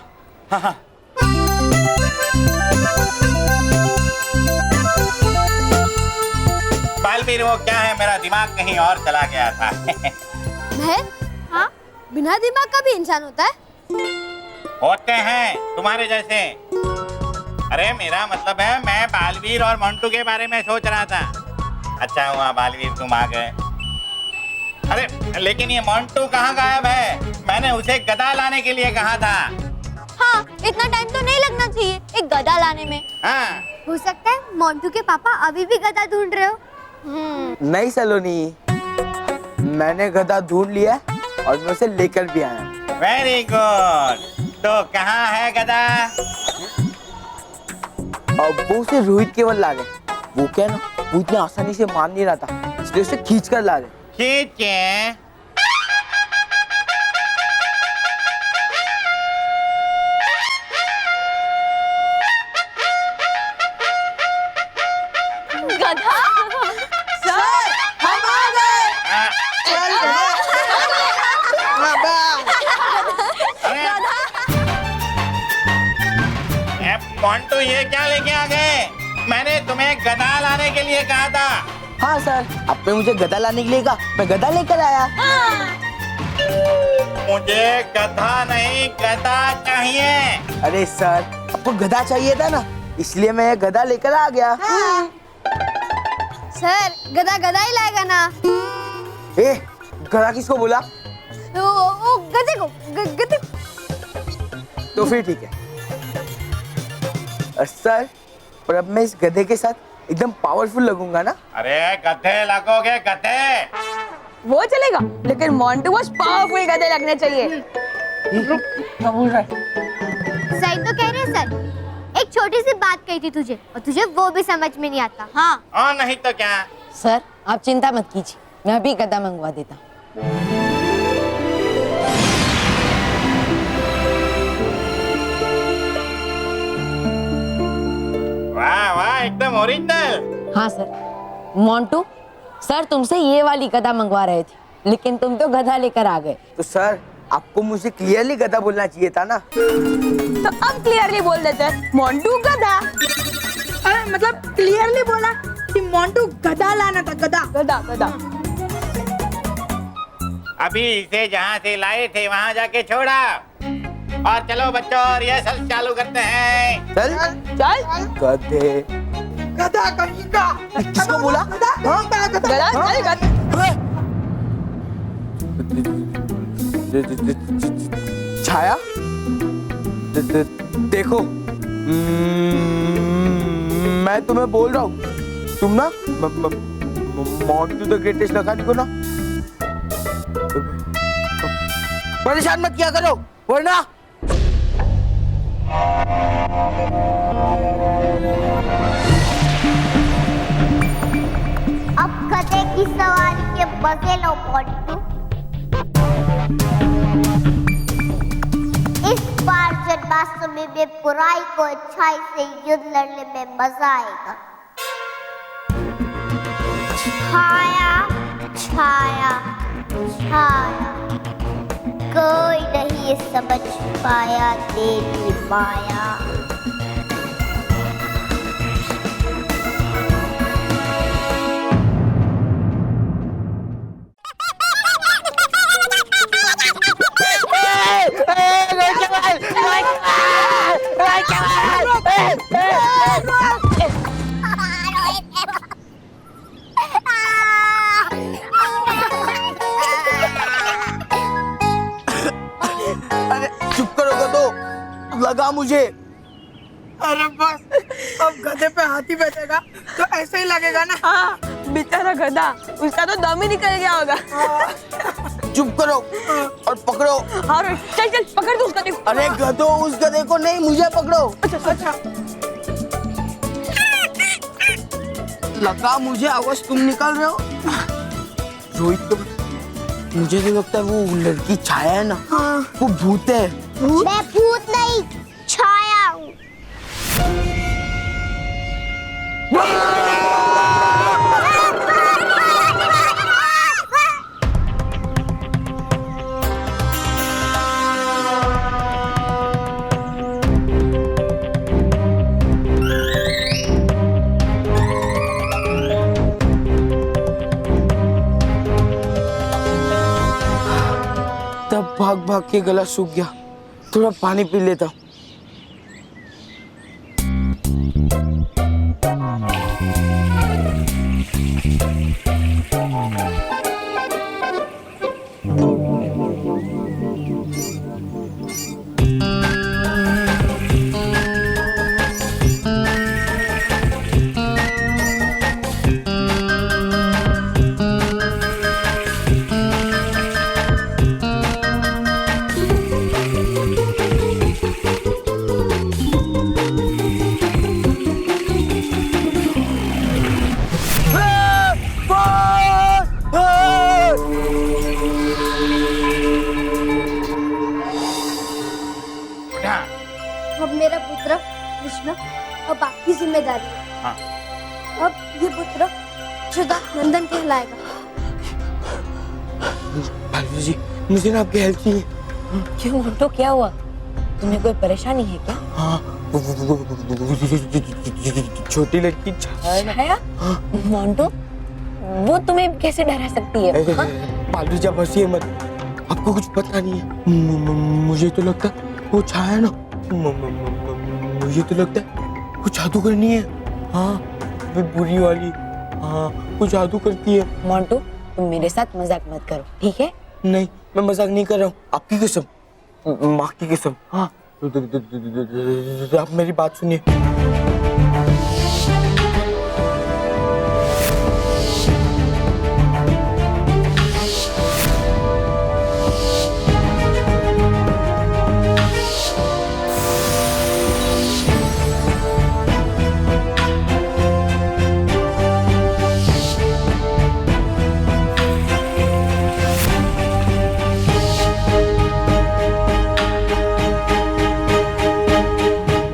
हाँ हाँ। बालवीर वो क्या है, मेरा दिमाग कहीं और चला गया था। मैं? हाँ? बिना दिमाग का भी इंसान होता है? होते हैं तुम्हारे जैसे। अरे मेरा मतलब है मैं बालवीर और मोंटू के बारे में सोच रहा था। अच्छा हुआ बालवीर तुम आ गए। अरे लेकिन ये मोंटू कहाँ गायब है? मैंने उसे गदा लाने के लिए कहा था। हाँ, इतना टाइम तो नहीं लगना चाहिए एक गदा लाने में। हाँ। हो सकता है मोंटू के पापा अभी भी गदा ढूंढ रहे हो। नहीं सलोनी, मैंने गधा ढूंढ लिया और मैं उसे लेकर भी आया। Very good. तो कहाँ है गधा? अब वो उसे रोहित केवल ला रहे। वो क्या ना, वो इतनी आसानी से मार नहीं रहा था, इसलिए उसे खींच कर ला रहे। खींच के? गधा? सर, हम आ गए। चल मोंटू ये क्या लेके आ गए? मैंने तुम्हें गधा लाने के लिए कहा था। हाँ सर, आपने मुझे गधा लाने के लिए कहा, मैं गधा लेकर आया। मुझे गधा नहीं गधा चाहिए। अरे सर, आपको गधा चाहिए था ना, इसलिए मैं गधा लेकर आ गया। सर, गधा गधा ही लाएगा ना? ए, गधा किसको बोला? ओ गधे को, गधे। तो फिर ठीक है। सर, पर अब मैं इस गधे के साथ एकदम पावरफुल लगूंगा ना? अरे गधे लगोगे गधे। वो चलेगा, लेकिन मोंटू बस पावरफुल गधे लगने चाहिए। क्या बोल रहा है? सही तो कह रहे हैं सर। एक छोटी सी बात कही थी तुझे और तुझे वो भी समझ में नहीं आता। हाँ। और नहीं तो क्या? सर, आप चिंता मत कीजिए, मैं अभी गधा मंगवा देता हूँ। वाह वाह, एकदम ओरिजिनल। हाँ सर। मोंटू, सर तुमसे ये वाली गधा मंगवा रहे थे, लेकिन तुम तो गधा लेकर आ गए। तो सर, आपको मुझे क्लियरली गधा बोलना चाहिए था ना। तो अब क्लियरली बोल देते हैं, मोंटू गधा। मतलब क्लियरली बोला कि मोंटू गधा लाना था, गधा गधा गधा। अभी इसे जहाँ से लाए थे वहाँ जाके छोड़ा। और चलो बच्चों, रिहर्सल चालू करते हैं। चल चल। गधे। गधा कहीं का? किसको बोला? हाँ? गधा चल गधा। छाया, देखो, मैं तुम्हें बोल रहा हूँ, तुम ना मोंटू द ग्रेटेस्ट लखानी को ना परेशान मत किया करो, वरना अब गधे की सवारी के मजे लो मोंटू। इस बार जन्माष्टमी में बुराई को अच्छाई से युद्ध लड़ने में मजा आएगा। छाया छाया छाया, कोई नहीं समझ पाया तेरी माया। अरे चुप करो गधो, लगा मुझे। अरे बस, अब गधे पे हाथी बैठेगा तो ऐसे ही लगेगा ना। हाँ, बेचारा गधा, उसका तो दम ही निकल गया होगा। चुप करो और पकड़ो। और चल चल पकड़ दो उस गधे को। अरे गधो, उस गधे को नहीं, मुझे पकड़ो। अच्छा। लगा मुझे, आवाज तुम निकाल रहे हो। रोहित तो, मुझे तो लगता है वो लड़की छाया है ना, वो भूत है। मैं भूत नहीं, छाया हूँ। भाग भाग के गला सूख गया, थोड़ा पानी पी लेता हूँ। अब मेरा पुत्र कृष्ण अब आपकी जिम्मेदारी है। हाँ। अब ये पुत्र शुदा नंदन कहलाएगा। बालवीर जी, मुझे ना आपकी हेल्प चाहिए। क्यों मोंटू, क्या हुआ? तुम्हें कोई परेशानी है क्या? हाँ, छोटी लड़की छाया? मोंटू, वो तुम्हें कैसे डरा सकती है? बालवीर जी, आप हंसिए मत, आपको कुछ पता नहीं है। मुझे तो लगता है वो छाया ना, मुझे तो लगता है वो जादू करनी है। हाँ, वो बुरी वाली, हाँ, वो जादू करती है। मोंटू, तुम मेरे साथ मजाक मत करो, ठीक है? नहीं, मैं मजाक नहीं कर रहा हूँ, आपकी कसम, माँ की कसम। हाँ, आप मेरी बात सुनिए।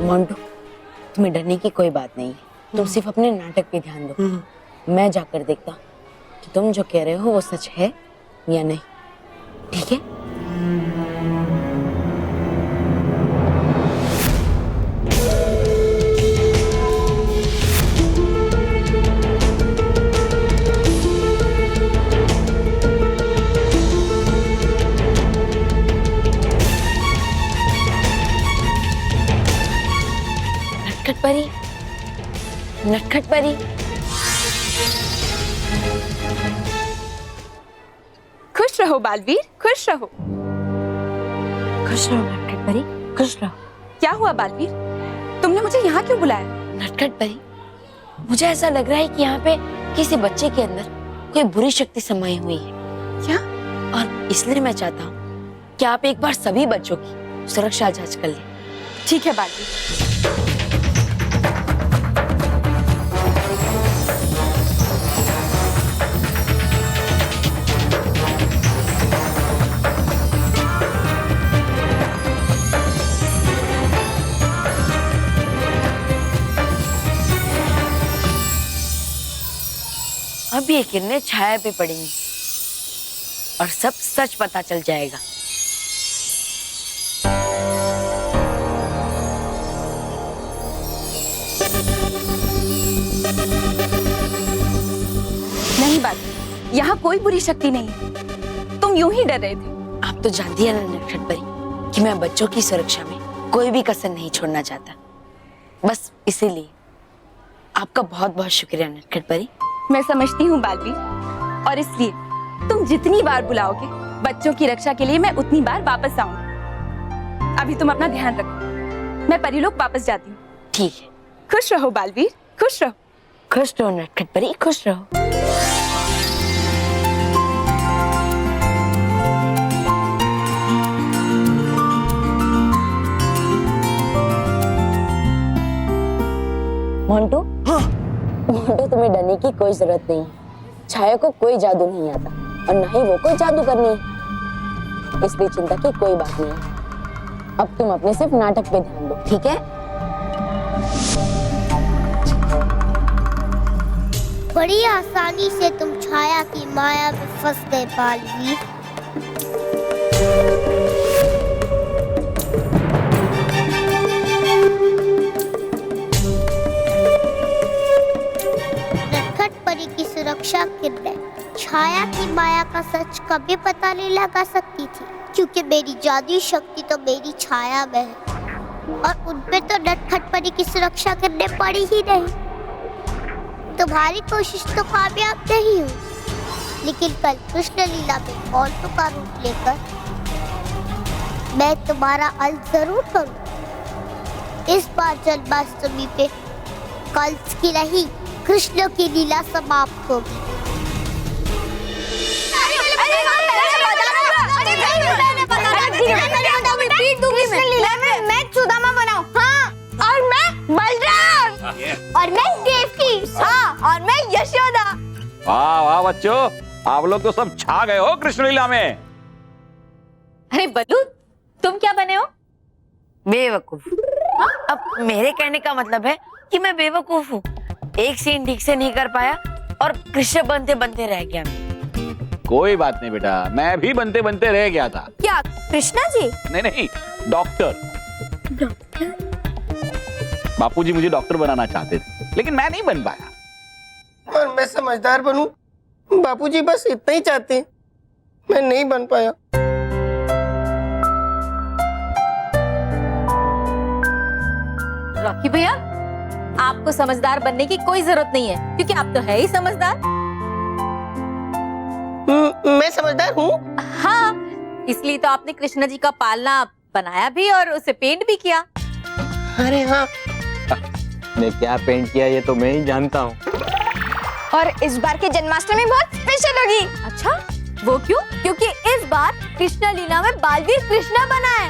मोंटू, तुम्हें डरने की कोई बात नहीं है, तुम सिर्फ अपने नाटक पे ध्यान दो। मैं जाकर देखता हूँ कि तुम जो कह रहे हो वो सच है या नहीं, ठीक है? नटखट परी, नटखट परी, खुश रहो बालवीर, खुश रहो। खुश रहो नटखट परी, खुश रहो। क्या हुआ बालवीर, तुमने मुझे यहाँ क्यों बुलाया? नटखट परी, मुझे ऐसा लग रहा है कि यहाँ पे किसी बच्चे के अंदर कोई बुरी शक्ति समाई हुई है। क्या? और इसलिए मैं चाहता हूँ कि आप एक बार सभी बच्चों की सुरक्षा जांच कर लें। ठीक है बालवीर। अब ये किरणें छाया पे पड़ेंगी और सब सच पता चल जाएगा। नहीं बालवीर, यहाँ कोई बुरी शक्ति नहीं है, तुम यूं ही डर रहे थे। आप तो जानती है ना नटखट परी कि मैं बच्चों की सुरक्षा में कोई भी कसर नहीं छोड़ना चाहता। बस इसीलिए आपका बहुत बहुत शुक्रिया नटखट परी। मैं समझती हूँ बालवीर, और इसलिए तुम जितनी बार बुलाओगे बच्चों की रक्षा के लिए मैं उतनी बार वापस आऊंगी। अभी तुम अपना ध्यान रखो, मैं परीलोक वापस जाती हूँ। ठीक है। खुश रहो बालवीर, खुश रहो। खुश रहो नटखट परी, खुश रहो। मोंटू, हाँ। मोंटू, तुम्हें डरने की कोई जरूरत नहीं है। छाया को कोई जादू नहीं आता और ना ही वो कोई जादू करनी है, इसलिए चिंता की कोई बात नहीं है। अब तुम अपने सिर्फ नाटक पे ध्यान दो, ठीक है? बड़ी आसानी से तुम छाया की माया में फंस गए बालवीर। नटखट परी की सुरक्षा के लिए छाया की माया का सच कभी पता नहीं लगा सकती थी, क्योंकि मेरी जादुई शक्ति तो मेरी छाया में है और उनपे तो नटखटपनी की सुरक्षा करने पड़ी ही नहीं। तुम्हारी कोशिश तो कामयाब नहीं हुई, लेकिन कल कृष्ण लीला में मोंटू का रूप लेकर मैं तुम्हारा अंत जरूर करूं। इस बार जन्माष्टमी पे कंस की नहीं, कृष्ण की लीला समाप्त होगी। मैं सुदामा बनाऊं, हाँ, और मैं बलराम, और मैं देवकी, हाँ, और मैं यशोदा। वाह वाह बच्चों, आप लोग तो सब छा गए हो कृष्ण लीला में। अरे बल्लू, तुम क्या बने हो? बेवकूफ। अब मेरे कहने का मतलब है कि मैं बेवकूफ हूँ। एक सीन ठीक से नहीं कर पाया और कृष्ण बनते बनते रह गया। कोई बात नहीं बेटा, मैं भी बनते बनते रह गया था। क्या कृष्णा जी? नहीं, डॉक्टर। बापूजी मुझे डॉक्टर बनाना चाहते थे, लेकिन मैं नहीं बन पाया। और मैं समझदार बनूं, बापूजी बस इतना ही चाहते हैं, मैं नहीं बन पाया। रॉकी भैया, आपको समझदार बनने की कोई जरूरत नहीं है, क्योंकि आप तो है ही समझदार। मैं समझदार हूँ। हाँ, इसलिए तो आपने कृष्ण जी का पालना बनाया भी और उसे पेंट भी किया। अरे हाँ, मैं क्या पेंट किया ये तो मैं ही जानता हूँ। और इस बार की जन्माष्टमी बहुत स्पेशल होगी। अच्छा, वो क्यों? क्योंकि इस बार कृष्ण लीला में बालवीर कृष्णा बना है।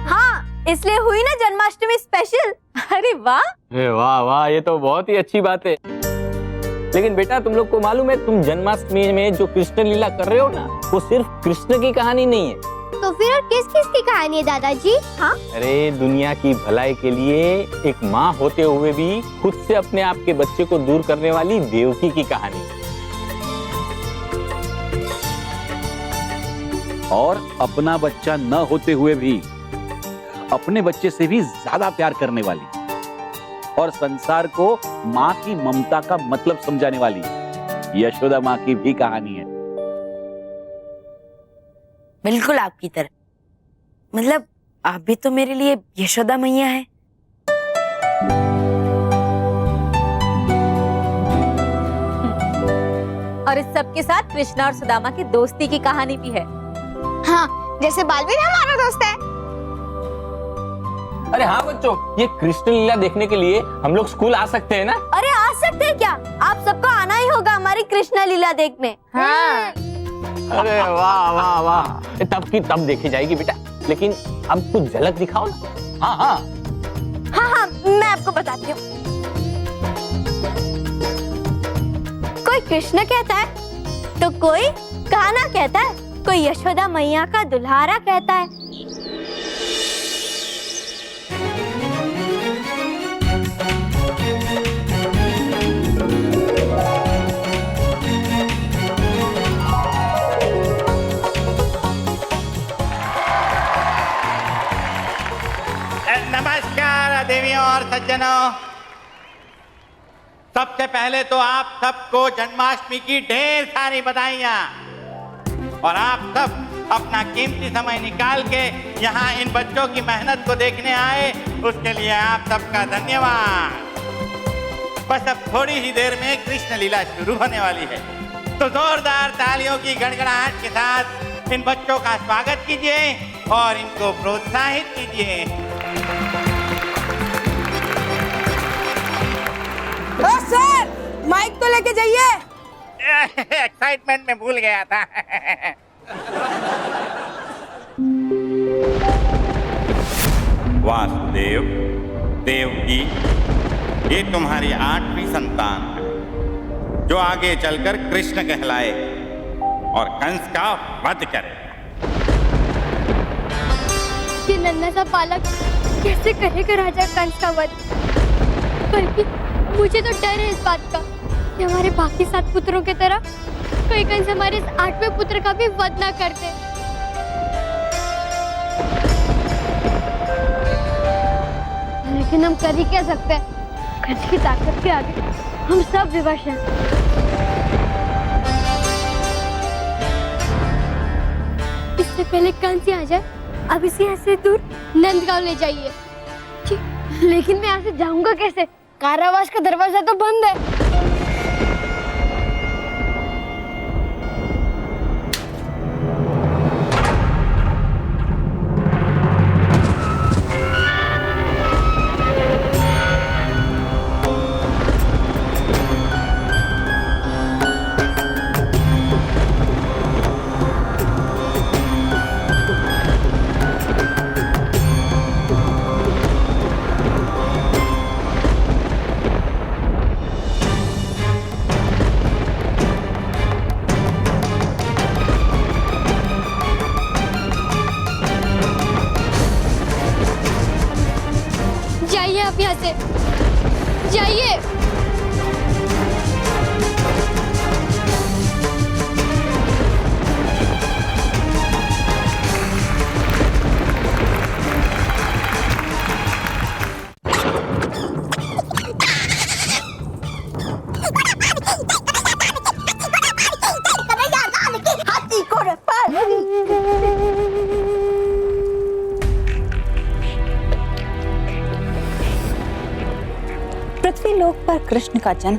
हाँ, इसलिए हुई ना जन्माष्टमी स्पेशल। अरे वाह, वाह वाह, ये तो बहुत ही अच्छी बात है। लेकिन बेटा, तुम लोग को मालूम है, तुम जन्माष्टमी में जो कृष्ण लीला कर रहे हो ना, वो सिर्फ कृष्ण की कहानी नहीं है। तो फिर और किस किस की कहानी है दादाजी? हाँ, अरे दुनिया की भलाई के लिए एक माँ होते हुए भी खुद से अपने आप के बच्चे को दूर करने वाली देवकी की कहानी। और अपना बच्चा न होते हुए भी अपने बच्चे से भी ज्यादा प्यार करने वाली और संसार को माँ की ममता का मतलब समझाने वाली यशोदा माँ की भी कहानी है। बिल्कुल आपकी तरह। मतलब आप भी तो मेरे लिए यशोदा मैया है। और इस सब के साथ कृष्णा और सुदामा की दोस्ती की कहानी भी है। हाँ, जैसे बालवीर हमारा दोस्त है। अरे हाँ बच्चों, ये कृष्ण लीला देखने के लिए हम लोग स्कूल आ सकते हैं ना? अरे आ सकते हैं क्या? आप सबको आना ही होगा हमारी कृष्ण लीला देखने। हाँ। अरे वाह वाह वाह, तब की तब देखी जाएगी बेटा, लेकिन अब कुछ झलक दिखाओ ना। हाँ हाँ हाँ हाँ, मैं आपको बताती हूँ। कोई कृष्ण कहता है तो कोई कान्हा कहता है, कोई यशोदा मैया का दुल्हारा कहता है। नमस्कार देवियों और सज्जनों, सबसे पहले तो आप सबको जन्माष्टमी की ढेर सारी बधाइयाँ। और आप सब अपना कीमती समय निकाल के यहाँ इन बच्चों की मेहनत को देखने आए, उसके लिए आप सबका धन्यवाद। बस अब थोड़ी ही देर में कृष्ण लीला शुरू होने वाली है, तो जोरदार तालियों की गड़गड़ाहट के साथ इन बच्चों का स्वागत कीजिए और इनको प्रोत्साहित कीजिए। सर, माइक तो लेके जाइए। एक्साइटमेंट में भूल गया था। वासुदेव, देवकी, ये तुम्हारी 8वीं संतान है, जो आगे चलकर कृष्ण कहलाए और कंस का वध करे। ये नन्हा सा बालक कैसे करेगा राजा कंस का वध? बल्कि मुझे तो डर है इस बात का कि हमारे बाकी 7 पुत्रों की तरह कोई कंस हमारे इस 8वें पुत्र का भी वध ना कर दे। लेकिन हम कर ही क्या सकते हैं? कंस की ताकत के आगे हम सब विवश हैं। इससे पहले कंस आ जाए, अब इसे यहाँ से दूर नंदगांव ले जाइए। लेकिन मैं यहाँ से जाऊंगा कैसे? कारावास का दरवाजा तो बंद है। जाइए आप यहाँ से, जाइए। हाथी को पृथ्वी लोक पर कृष्ण का जन्म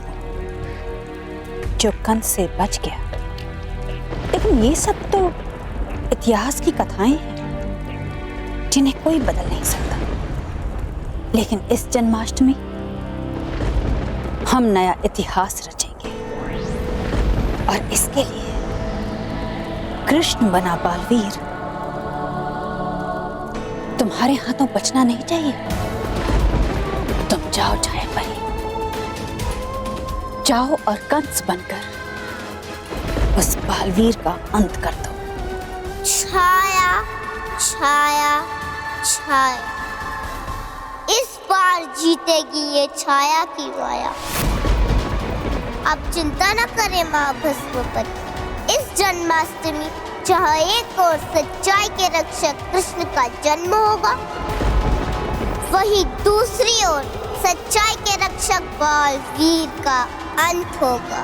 जो कंस से बच गया। लेकिन ये सब तो इतिहास की कथाएं हैं जिन्हें कोई बदल नहीं सकता। लेकिन इस जन्माष्टमी हम नया इतिहास रचेंगे और इसके लिए कृष्ण बना बालवीर तुम्हारे हाथों बचना नहीं चाहिए। तुम जाओ छाया परी, जाओ और कंस बनकर उस बालवीर का अंत कर दो। छाया छाया छाया, इस बार जीतेगी ये छाया की माया। अब चिंता न करें माँ भस्मपति, इस जन्माष्टमी जहाँ एक और सच्चाई के रक्षक कृष्ण का जन्म होगा, वहीं दूसरी ओर सच्चाई के रक्षक बालवीर का अंत होगा।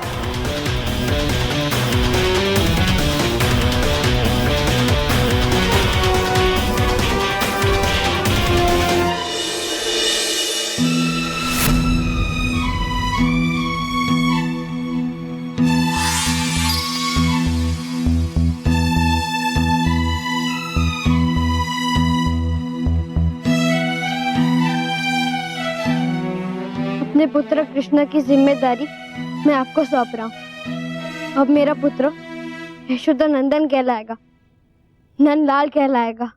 अपने पुत्र कृष्ण की जिम्मेदारी मैं आपको सौंप रहा हूँ। अब मेरा पुत्र यशोदा नंदन कहलाएगा, नंदलाल कहलाएगा।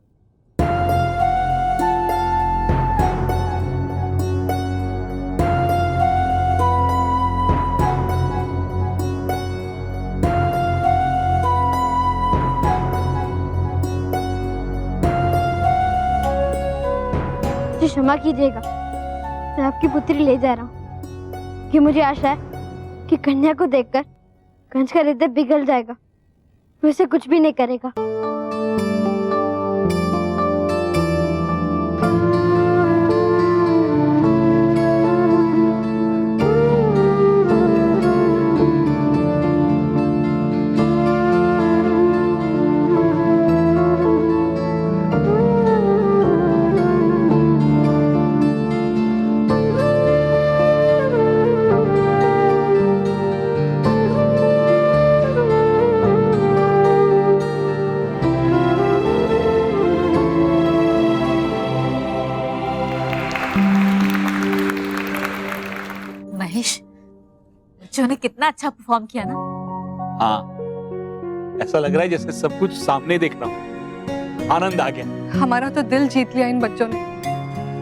मुझे क्षमा कीजिएगा, मैं आपकी पुत्री ले जा रहा हूँ कि मुझे आशा है कि कन्या को देखकर कंस का हृदय पिघल जाएगा, वैसे कुछ भी नहीं करेगा। बच्चों ने कितना अच्छा परफॉर्म किया ना। हाँ, ऐसा लग रहा है जैसे सब कुछ सामने देख रहा हूँ। आनंद आ गया। हमारा तो दिल जीत लिया इन बच्चों ने।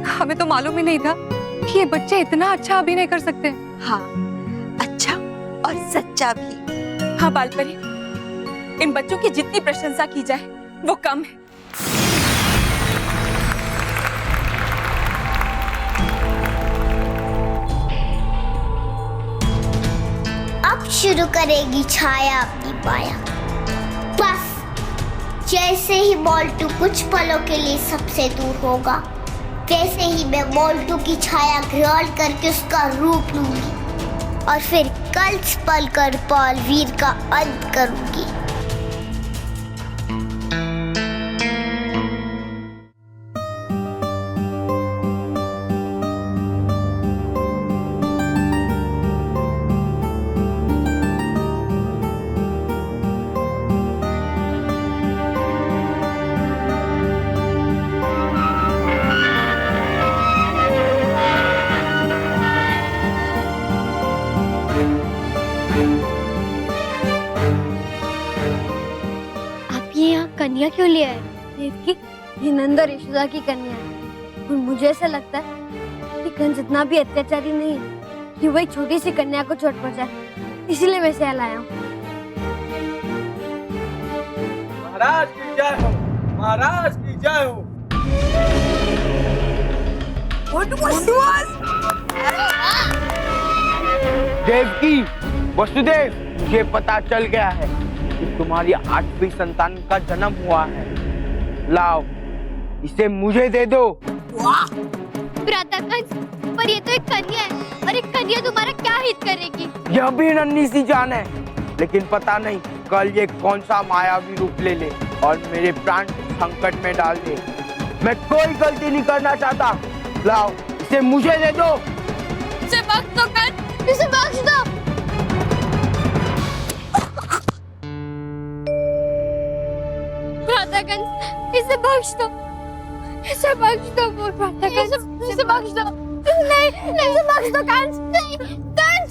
हमें तो मालूम ही नहीं था कि ये बच्चे इतना अच्छा अभिनय कर सकते हैं। हाँ, अच्छा और सच्चा भी। हाँ बालपरी, इन बच्चों की जितनी प्रशंसा की जाए वो कम है। अब शुरू करेगी छाया अपनी माया। बस जैसे ही मोल्टू कुछ पलों के लिए सबसे दूर होगा, वैसे ही मैं मोल्टू की छाया ग्रहण करके उसका रूप लूंगी और फिर कल्स पलकर बालवीर का अंत करूंगी। कन्या क्यों ले आए? देवकी, ये नंद और यशोदा की कन्या है और मुझे ऐसा लगता है कि कंस इतना भी अत्याचारी नहीं है कि वही छोटी सी कन्या को चोट पहुंचाए, इसीलिए मैं इसे लाया हूँ। महाराज की जय हो, महाराज की जय हो। देवकी, वसुदेव, मुझे पता चल गया है कि तुम्हारी 8वीं संतान का जन्म हुआ है। लाओ, इसे मुझे दे दो। कंस, पर ये तो एक कन्या है और एक कन्या तुम्हारा क्या हित करेगी? यह भी नन्ही सी जान है, लेकिन पता नहीं कल ये कौन सा मायावी रूप ले ले और मेरे प्राण संकट में डाल दे। मैं कोई गलती नहीं करना चाहता। लाओ, इसे मुझे दे दो। इसे बख्श दो कंस, इसे बख्श दो। कंस, इसे बख्श दो, इसे बख्श दो, इसे बख्श दो। नहीं, इसे बख्श दो कंस, नहीं, कंस।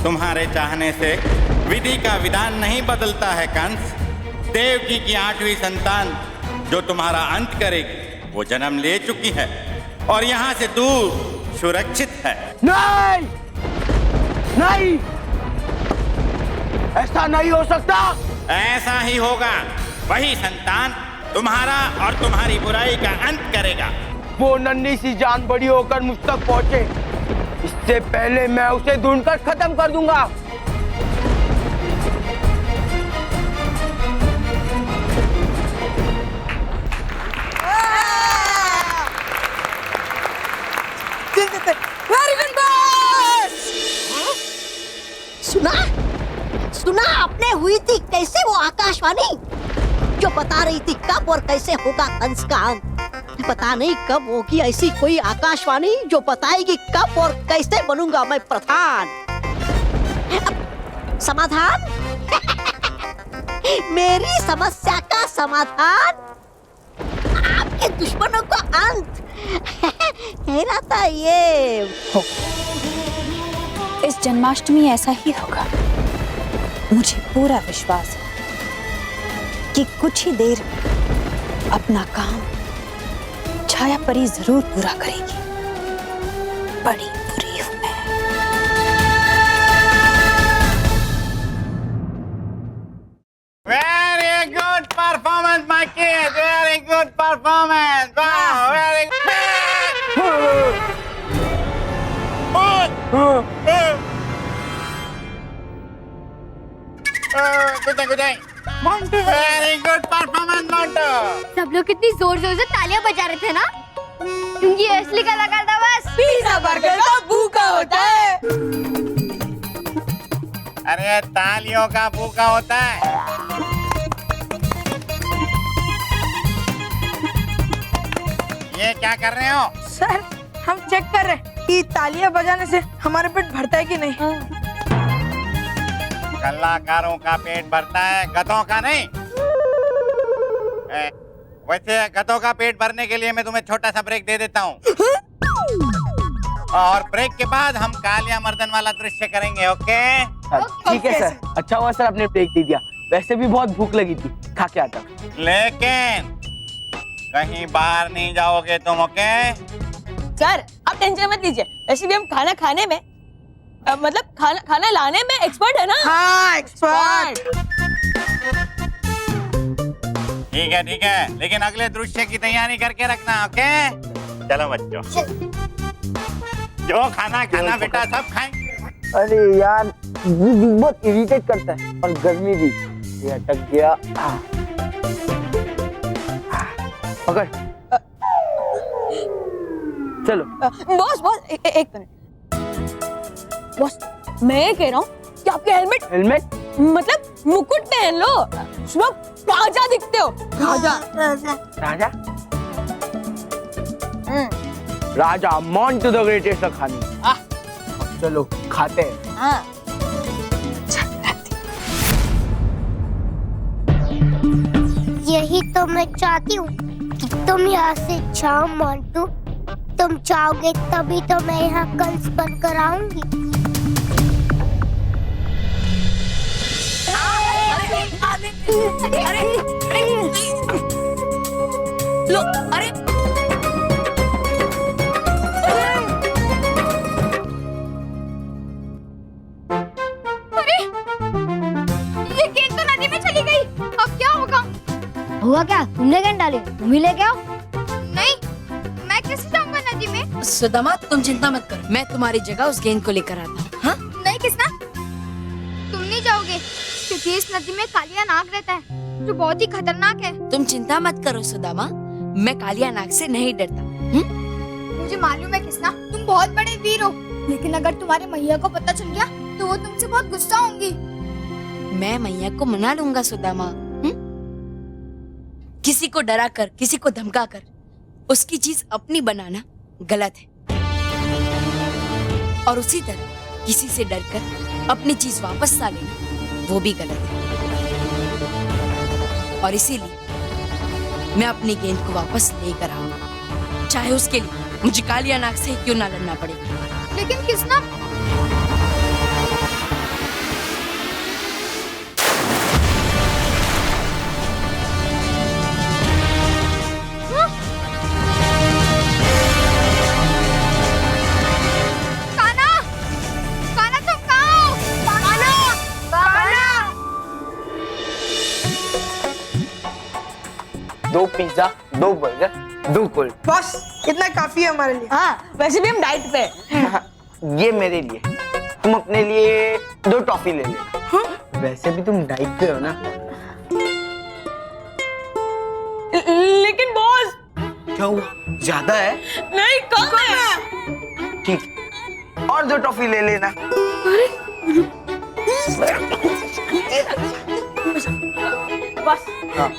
तुम्हारे चाहने से विधि का विधान नहीं बदलता है कंस। देवकी की 8वीं संतान जो तुम्हारा अंत करेगी वो जन्म ले चुकी है और यहाँ से दूर सुरक्षित है। नहीं, नहीं, ऐसा नहीं हो सकता। ऐसा ही होगा। वही संतान तुम्हारा और तुम्हारी बुराई का अंत करेगा। वो नन्ही सी जान बड़ी होकर मुझ तक पहुंचे, इससे पहले मैं उसे ढूंढकर खत्म कर दूंगा। सुना, सुना आपने हुई थी कैसे वो आकाशवाणी जो बता रही थी कब और कैसे होगा कंस का अंत। पता नहीं कब होगी ऐसी कोई आकाशवाणी जो बताएगी कब और कैसे बनूंगा मैं प्रधान। समाधान मेरी समस्या का समाधान, आपके दुश्मनों का अंत मेरा था ये। इस जन्माष्टमी ऐसा ही होगा। मुझे पूरा विश्वास है कि कुछ ही देर में अपना काम छाया परी जरूर पूरा करेगी। बड़ी बुरी हूं मैं। Very good performance, my kid. Very good performance. Wow, very good. Good day. Montu. Very good performance, Montu. सब लोग कितनी जोर जोर से तालियां बजा रहे थे ना, क्योंकि ये असली कलाकार था। बस पिज़्ज़ा बर्गर का भूखा होता है। अरे तालियों का भूखा होता है। ये क्या कर रहे हो? सर, हम चेक कर रहे हैं कि तालियां बजाने से हमारा पेट भरता है कि नहीं। कलाकारों का पेट भरता है, गधों का नहीं। वैसे गधों का पेट भरने के लिए मैं तुम्हें छोटा सा ब्रेक दे देता हूँ और ब्रेक के बाद हम कालिया मर्दन वाला दृश्य करेंगे। ओके? ठीक है सर। अच्छा हुआ सर आपने ब्रेक दे दिया, वैसे भी बहुत भूख लगी थी, खा के आता। लेकिन कहीं बाहर नहीं जाओगे तुम। ओके सर, आप टेंशन मत लीजिए, वैसे भी हम खाना खाने में मतलब खाना लाने में एक्सपर्ट है ना। हाँ, एक्सपर्ट। ठीक है, लेकिन अगले दृश्य की तैयारी करके रखना। ओके चलो बच्चों, जो खाना खाना बेटा सब खाएं। अरे यार ये बीच बहुत इरिटेट करता है और गर्मी भी। ये अटक गया। पकड़। चलो। बॉस बॉस एक मिनट। बॉस मैं कह रहा हूँ कि आपके हेलमेट मतलब मुकुट पहन लो। सुबह राजा दिखते हो। राजा राजा राजा मोंटू द ग्रेटेस्ट लखानी। अब चलो खाते हैं। हाँ। यही तो मैं चाहती हूँ कि तुम यहाँ से जाओ मोंटू। तुम चाहोगे तभी तो मैं यहाँ कंस बनकर आऊंगी। लो अरे ये गेंद तो नदी में चली गई। अब क्या होगा? हुआ क्या? तुमने गेंद डाली? तुम ही लेके आओ। नहीं, मैं कैसे जाऊंगा नदी में? सुदामा तुम चिंता मत करो, मैं तुम्हारी जगह उस गेंद को लेकर आता हूँ। हाँ? नहीं कृष्णा, तुम नहीं जाओगे क्योंकि इस नदी में कालिया नाग रहता है जो बहुत ही खतरनाक है। तुम चिंता मत करो सुदामा, मैं कालिया नाग से नहीं डरता। मुझे मालूम है कृष्णा, तुम बहुत बड़े वीर हो, लेकिन अगर तुम्हारे मैया को पता चल गया तो वो तुमसे बहुत गुस्सा होंगी। मैं मैया को मना लूंगा सुदामा। किसी को डरा कर, किसी को धमका कर उसकी चीज अपनी बनाना गलत है, और उसी तरह किसी से डरकर अपनी चीज वापस ला लेना वो भी गलत है। और इसीलिए मैं अपनी गेंद को वापस लेकर आऊंगा, चाहे उसके लिए मुझे कालिया नाग से क्यों ना लड़ना पड़े। लेकिन कृष्णा, दो पिज्जा, दो बर्गर, दो कोल्ड। बॉस इतना काफी है हमारे लिए। हाँ वैसे भी हम डाइट पे हैं। ये मेरे लिए, तुम अपने लिए दो टॉफी ले लेना। वैसे भी तुम डाइट पे हो ना। लेकिन बॉस क्या हुआ? ज्यादा है? नहीं कम है। ठीक, और दो टॉफी ले लेना। बॉस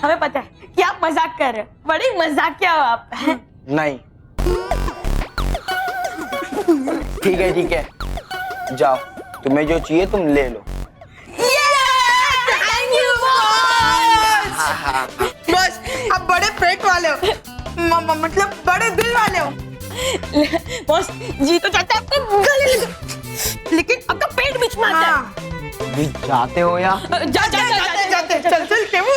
हमें पता है कि आप मजाक कर रहे हो, बड़ी मजाकिया हो आप। नहीं। ठीक है, जाओ, तुम्हें जो चाहिए तुम ले लो। Thank you boss. बॉस आप बड़े पेट वाले हो, मतलब बड़े दिल वाले हो। बॉस जी तो चाहते आपको गले लगे, लेकिन आपका पेट बीच में आता है। भी जाते हो या? जाते चल के वो।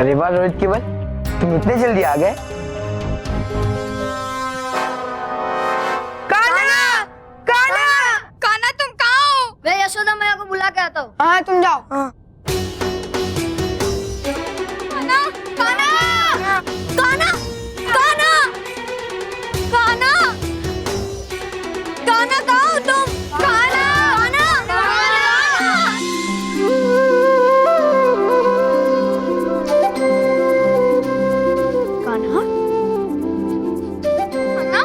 अरे वाह रोहित केवल, तुम इतने जल्दी आ गए। कान्हा तुम कहाँ हो? मैं यशोदा मैया को बुला के आता हूँ। हाँ तुम जाओ। कान्हा, कान्हा, कान्हा, कान्हा, कान्हा, कान्हा कहाँ हो तुम? कान्हा, कान्हा, कान्हा, कान्हा,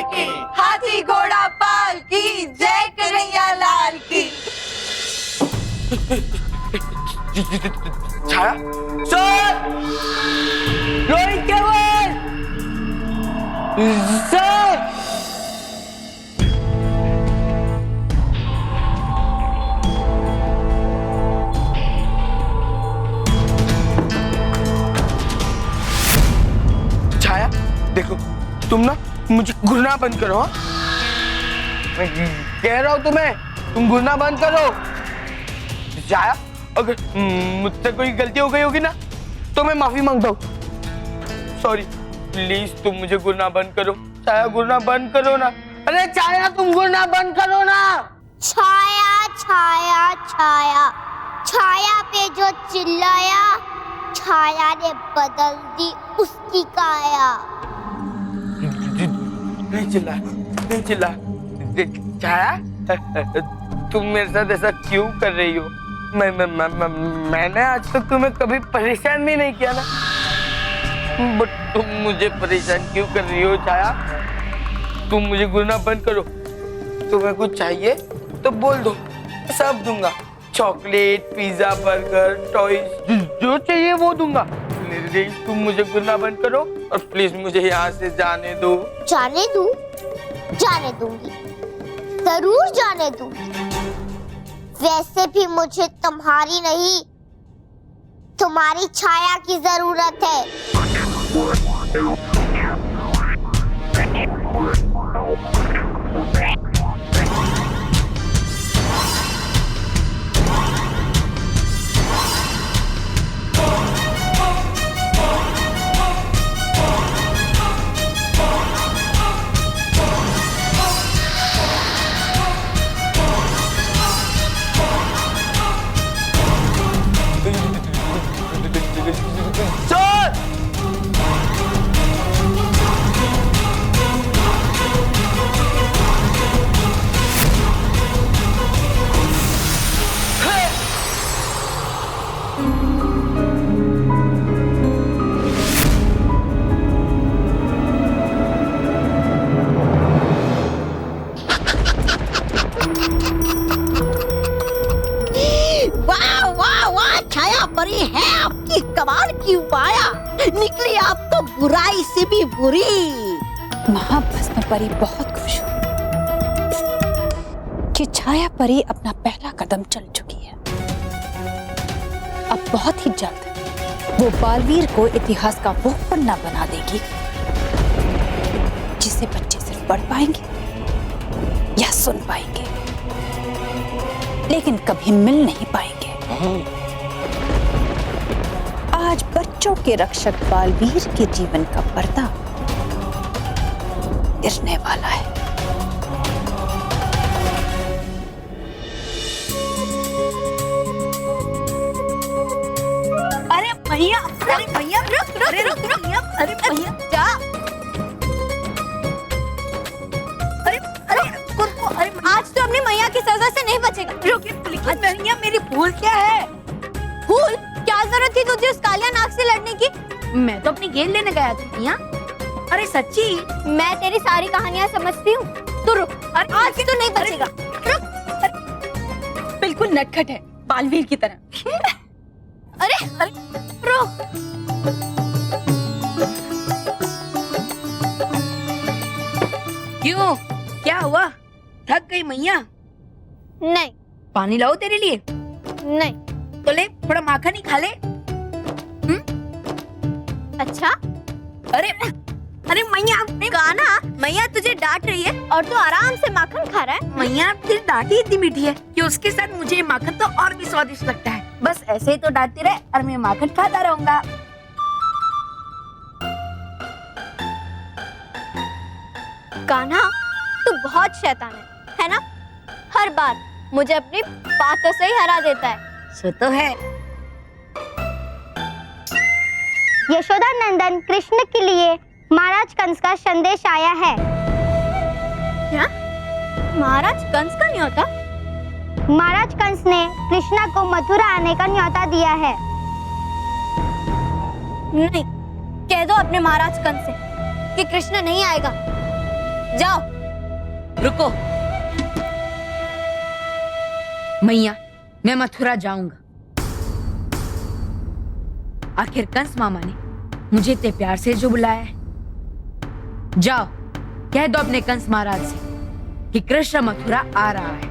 की, हाथी घोड़ा पाल की, जय कन्हैया लाल की। छाया सर, रोहित क्या हुआ सर? छाया देखो, तुम ना मुझे घूरना बंद करो। हाँ, मैं कह रहा हूँ तुम्हें, तुम घूरना बंद करो। छाया, अगर मुझसे कोई गलती हो गई होगी ना तो मैं माफी मांगता हूँ। सॉरी, प्लीज तुम मुझे घूरना बंद करो। छाया घूरना बंद करो ना। अरे छाया तुम घूरना बंद करो ना। छाया छाया छाया, छाया पे जो चिल्लाया, छाया ने बदल दी उसकी काया। नहीं चिल्ला, नहीं चिल्ला। छाया तुम मेरे साथ ऐसा क्यों कर रही हो? मैंने आज तक तुम्हें कभी परेशान भी नहीं किया ना, बट तुम मुझे परेशान क्यों कर रही हो? छाया तुम मुझे घूरना बंद करो। तुम्हें कुछ चाहिए तो बोल दो, सब दूंगा। चॉकलेट, पिज्जा, बर्गर, टॉयज, जो चाहिए वो दूंगा। प्लीज तुम मुझे घूरना बंद करो और प्लीज मुझे यहाँ से जाने दो। जाने दूं? जाने दूंगी, जरूर जाने दूंगी। वैसे भी मुझे तुम्हारी नहीं, तुम्हारी छाया की जरूरत है। परी है आपकी कमाल की माया, निकली आप तो बुराई से भी बुरी। महाभस्म परी बहुत खुश हुई कि छाया परी अपना पहला कदम चल चुकी है। अब बहुत ही जल्द वो बालवीर को इतिहास का वो पन्ना बना देगी जिसे बच्चे सिर्फ पढ़ पाएंगे या सुन पाएंगे, लेकिन कभी मिल नहीं पाएंगे। आज बच्चों के रक्षक बालवीर के जीवन का पर्दा गिरने वाला है। अरे भैया, अरे भैया, रुक रुक रुक रुक, अरे भैया जा। अरे अरे अरे आज तो अपनी मैया की सजा से नहीं बचेगा। लेकिन भैया मेरी भूल क्या है? भूल? क्या जरूरत थी तुझे उस कालिया नाग से लड़ने की? मैं तो अपनी गेंद लेने गया था भैया। अरे सच्ची, मैं तेरी सारी कहानियां समझती हूँ। तू रुक, आज तो नहीं बचेगा। रुक। बिल्कुल नटखट है, बालवीर की तरह। अरे अरे रुक। क्यों, क्या हुआ? थक गई मैया? नहीं। पानी लाओ तेरे लिए? नहीं। तो ले, थोड़ा माखन ही खा ले। अच्छा? अरे अरे मैया, गाना, मैया तुझे डांट रही है और तू आराम से माखन खा रहा है। मैया तेरी डांटी इतनी मीठी है कि उसके साथ मुझे माखन तो और भी स्वादिष्ट लगता है। बस ऐसे ही तो डांटती रहे और मैं माखन खाता रहूंगा। कान्हा, तू बहुत शैतान है ना? हर बार मुझे अपनी बातों से ही हरा देता है। सो तो है। यशोदा नंदन कृष्ण के लिए महाराज कंस का संदेश आया है। क्या? महाराज कंस का न्योता? महाराज कंस ने कृष्णा को मथुरा आने का न्योता दिया है। नहीं, कह दो अपने महाराज कंस से कि कृष्ण नहीं आएगा, जाओ। रुको मैया, मैं मथुरा जाऊंगा। आखिर कंस मामा ने मुझे इतने प्यार से जो बुलाया है। जाओ कह दो अपने कंस महाराज से कि कृष्ण मथुरा आ रहा है।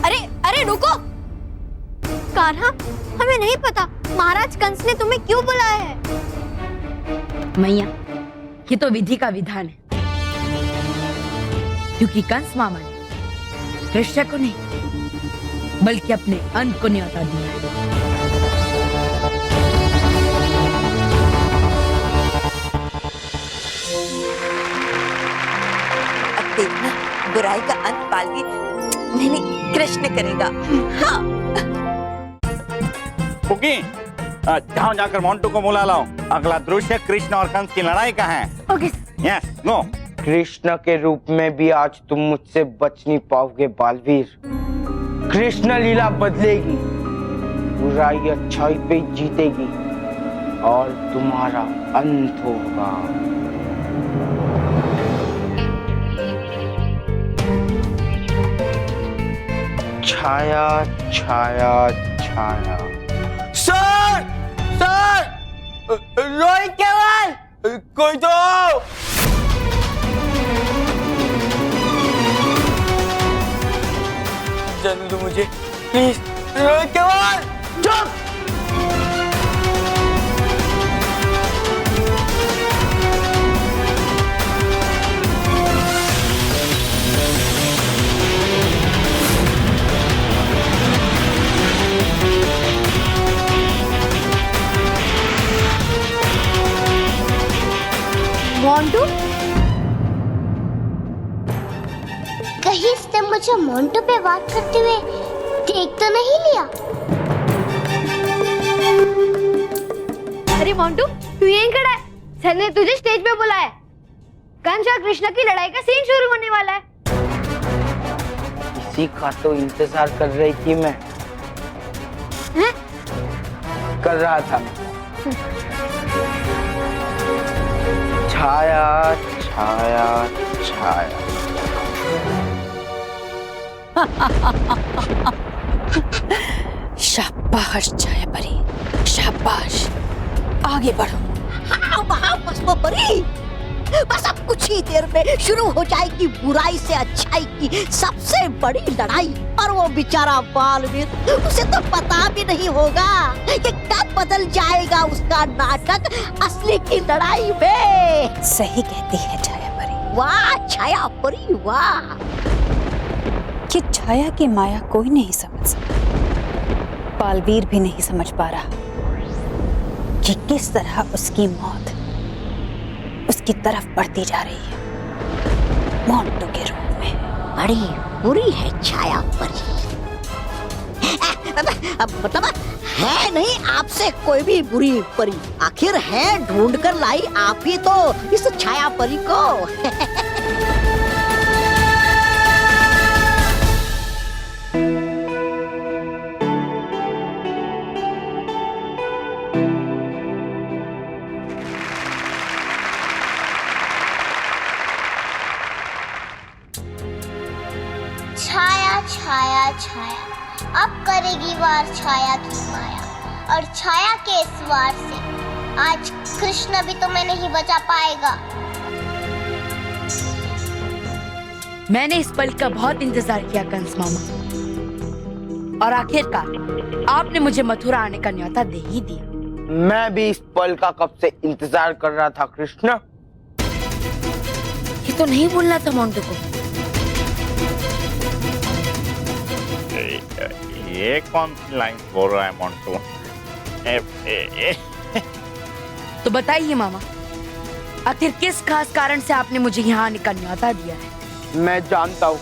अरे अरे रुको कान्हा, हमें नहीं पता महाराज कंस ने तुम्हें क्यों बुलाया है। मैया, ये तो विधि का विधान है, क्योंकि कंस मामा ने कृष्ण को नहीं बल्कि अपने अंत को न्योता दिया है। अब देखना बुराई का अंत बालवीर नहीं कृष्ण करेगा। हाँ। कुकी, जाओ जाकर मोंटू को बुला लाओ। अगला दृश्य कृष्ण और कंस की लड़ाई का है। ओके। यस, गो। कृष्ण के रूप में भी आज तुम मुझसे बच नहीं पाओगे बालवीर। कृष्ण लीला बदलेगी, बुराई अच्छाई पे जीतेगी और तुम्हारा अंत होगा। छाया छाया छाया। सर सर, रोहित केवल, कोई तो जाने दो मुझे प्लीज। रोहित केवल चुप। मोंटू, कहीं इसने मुझे मोंटू पे बात करते हुए देख तो नहीं लिया? अरे मोंटू, तू यहीं खड़ा है? सर ने तुझे स्टेज पे बुलाया है। कंस और कृष्ण की लड़ाई का सीन शुरू होने वाला है। इसी का तो इंतजार कर रही थी मैं। हैं? कर रहा था। छाया छाया छाया। शाबाश छाया परी, शाबाश। आगे बढ़ो। हाँ, बस वो परी, बस अब कुछ ही देर में शुरू हो जाएगी बुराई से अच्छाई की सबसे बड़ी लड़ाई। और वो बेचारा बालवीर, उसे तो पता भी नहीं होगा कि कब बदल जाएगा उसका नाटक असली की लड़ाई में। सही कहती है छाया परी। वाह छाया परी वाह। कि छाया की माया कोई नहीं समझ सकता। बालवीर भी नहीं समझ पा रहा कि किस तरह उसकी मौत उसकी तरफ बढ़ती जा रही है, मोंटू के रूप में। बड़ी बुरी है छाया परी। मतलब है नहीं आपसे कोई भी बुरी परी, आखिर है ढूंढ कर लाई आप ही तो इस छाया परी को। छाया छाया छाया, अब करेगी वार छाया की माया। और छाया के इस वार से आज कृष्ण भी तुम्हें नहीं बचा पाएगा। मैंने इस पल का बहुत इंतजार किया कंस मामा, और आखिरकार आपने मुझे मथुरा आने का न्योता दे ही दिया। मैं भी इस पल का कब से इंतजार कर रहा था कृष्ण। ये तो नहीं बोलना था मोंटू को। ये कौन सी लाइन बोल रहा है मोंटू? तो बताइए मामा, आखिर किस खास कारण से आपने मुझे यहाँ आने का न्योता दिया है? मैं जानता हूँ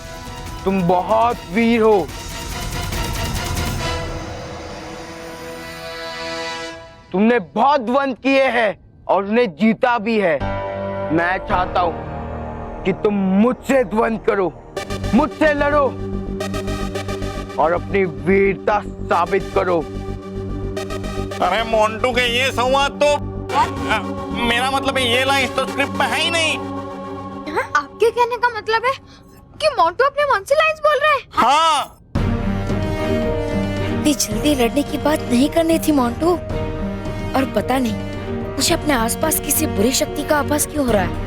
तुम बहुत वीर हो। तुमने बहुत द्वंद किए हैं और उन्हें जीता भी है। मैं चाहता हूँ कि तुम मुझसे द्वंद करो, मुझसे लड़ो और अपनी वीरता साबित करो। अरे मोंटू के ये संवाद तो मेरा मतलब है ये लाइन तो स्क्रिप्ट में है ही नहीं। आपके कहने का मतलब है कि मोंटू अपने मन से लाइंस बोल रहा है? हाँ। इतनी जल्दी लड़ने की बात नहीं करनी थी मोंटू। और पता नहीं मुझे अपने आसपास किसी बुरी शक्ति का आभास क्यों हो रहा है।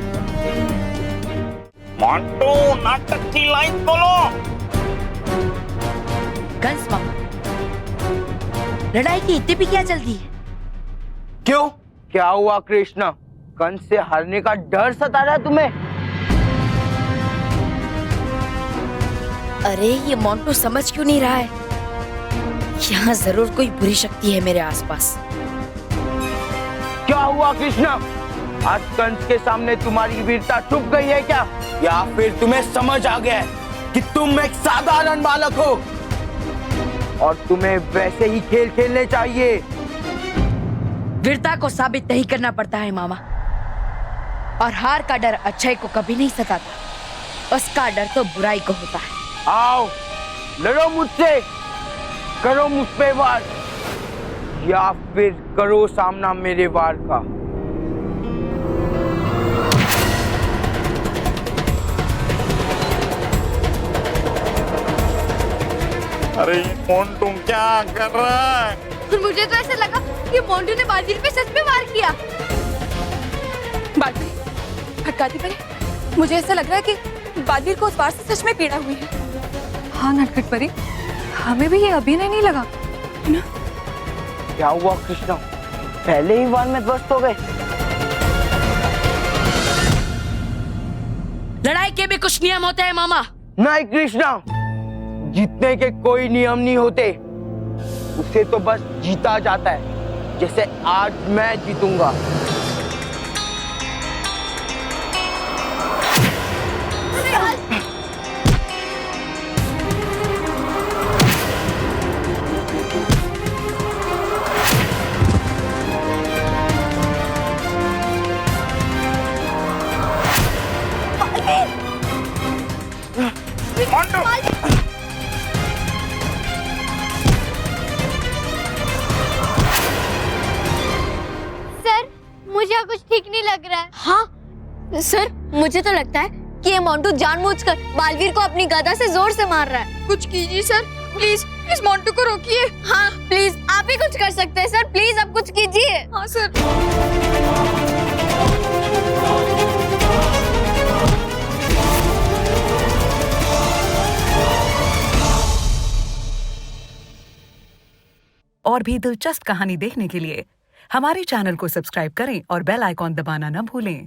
मोंटू नाटक की लाइन बोलो। कंस मामा, लड़ाई की इतनी भी क्या जल्दी है? क्यों, क्या हुआ कृष्णा? कंस से हारने का डर सता रहा है तुम्हें? अरे ये मोंटू समझ क्यों नहीं रहा है? यहाँ जरूर कोई बुरी शक्ति है मेरे आसपास। क्या हुआ कृष्णा? आज कंस के सामने तुम्हारी वीरता छुप गई है क्या? या फिर तुम्हें समझ आ गया है कि तुम एक साधारण बालक हो और तुम्हें वैसे ही खेल खेलने चाहिए? वीरता को साबित नहीं करना पड़ता है मामा, और हार का डर अच्छाई को कभी नहीं सताता। उसका डर तो बुराई को होता है। आओ लड़ो मुझसे, करो मुझ पे वार, या फिर करो सामना मेरे वार का। अरे मोंटू क्या कर रहा है? मुझे तो ऐसा लगा कि मोंटू ने बालवीर पे सच में वार किया। बालवीर, हटकाती परी, मुझे ऐसा लग रहा है कि बालवीर को उस वार से सच में पीड़ा हुई है। हाँ नटखट परी, हमें भी ये अभिनय नहीं लगा, है ना? क्या हुआ कृष्णा? पहले ही वार में ध्वस्त हो गए। लड़ाई के भी कुछ नियम होते हैं मामा। नहीं कृष्णा, जीतने के कोई नियम नहीं होते, उसे तो बस जीता जाता है, जैसे आज मैं जीतूंगा। सर, मुझे कुछ ठीक नहीं लग रहा है। हाँ सर, मुझे तो लगता है कि ये मोंटू जानबूझकर बालवीर को अपनी गदा से जोर से मार रहा है। कुछ कीजिए सर, प्लीज इस मोंटू को रोकिए। हाँ प्लीज, आप ही कुछ कर सकते हैं सर, प्लीज आप कुछ कीजिए। हाँ सर। और भी दिलचस्प कहानी देखने के लिए हमारे चैनल को सब्सक्राइब करें और बेल आइकॉन दबाना न भूलें।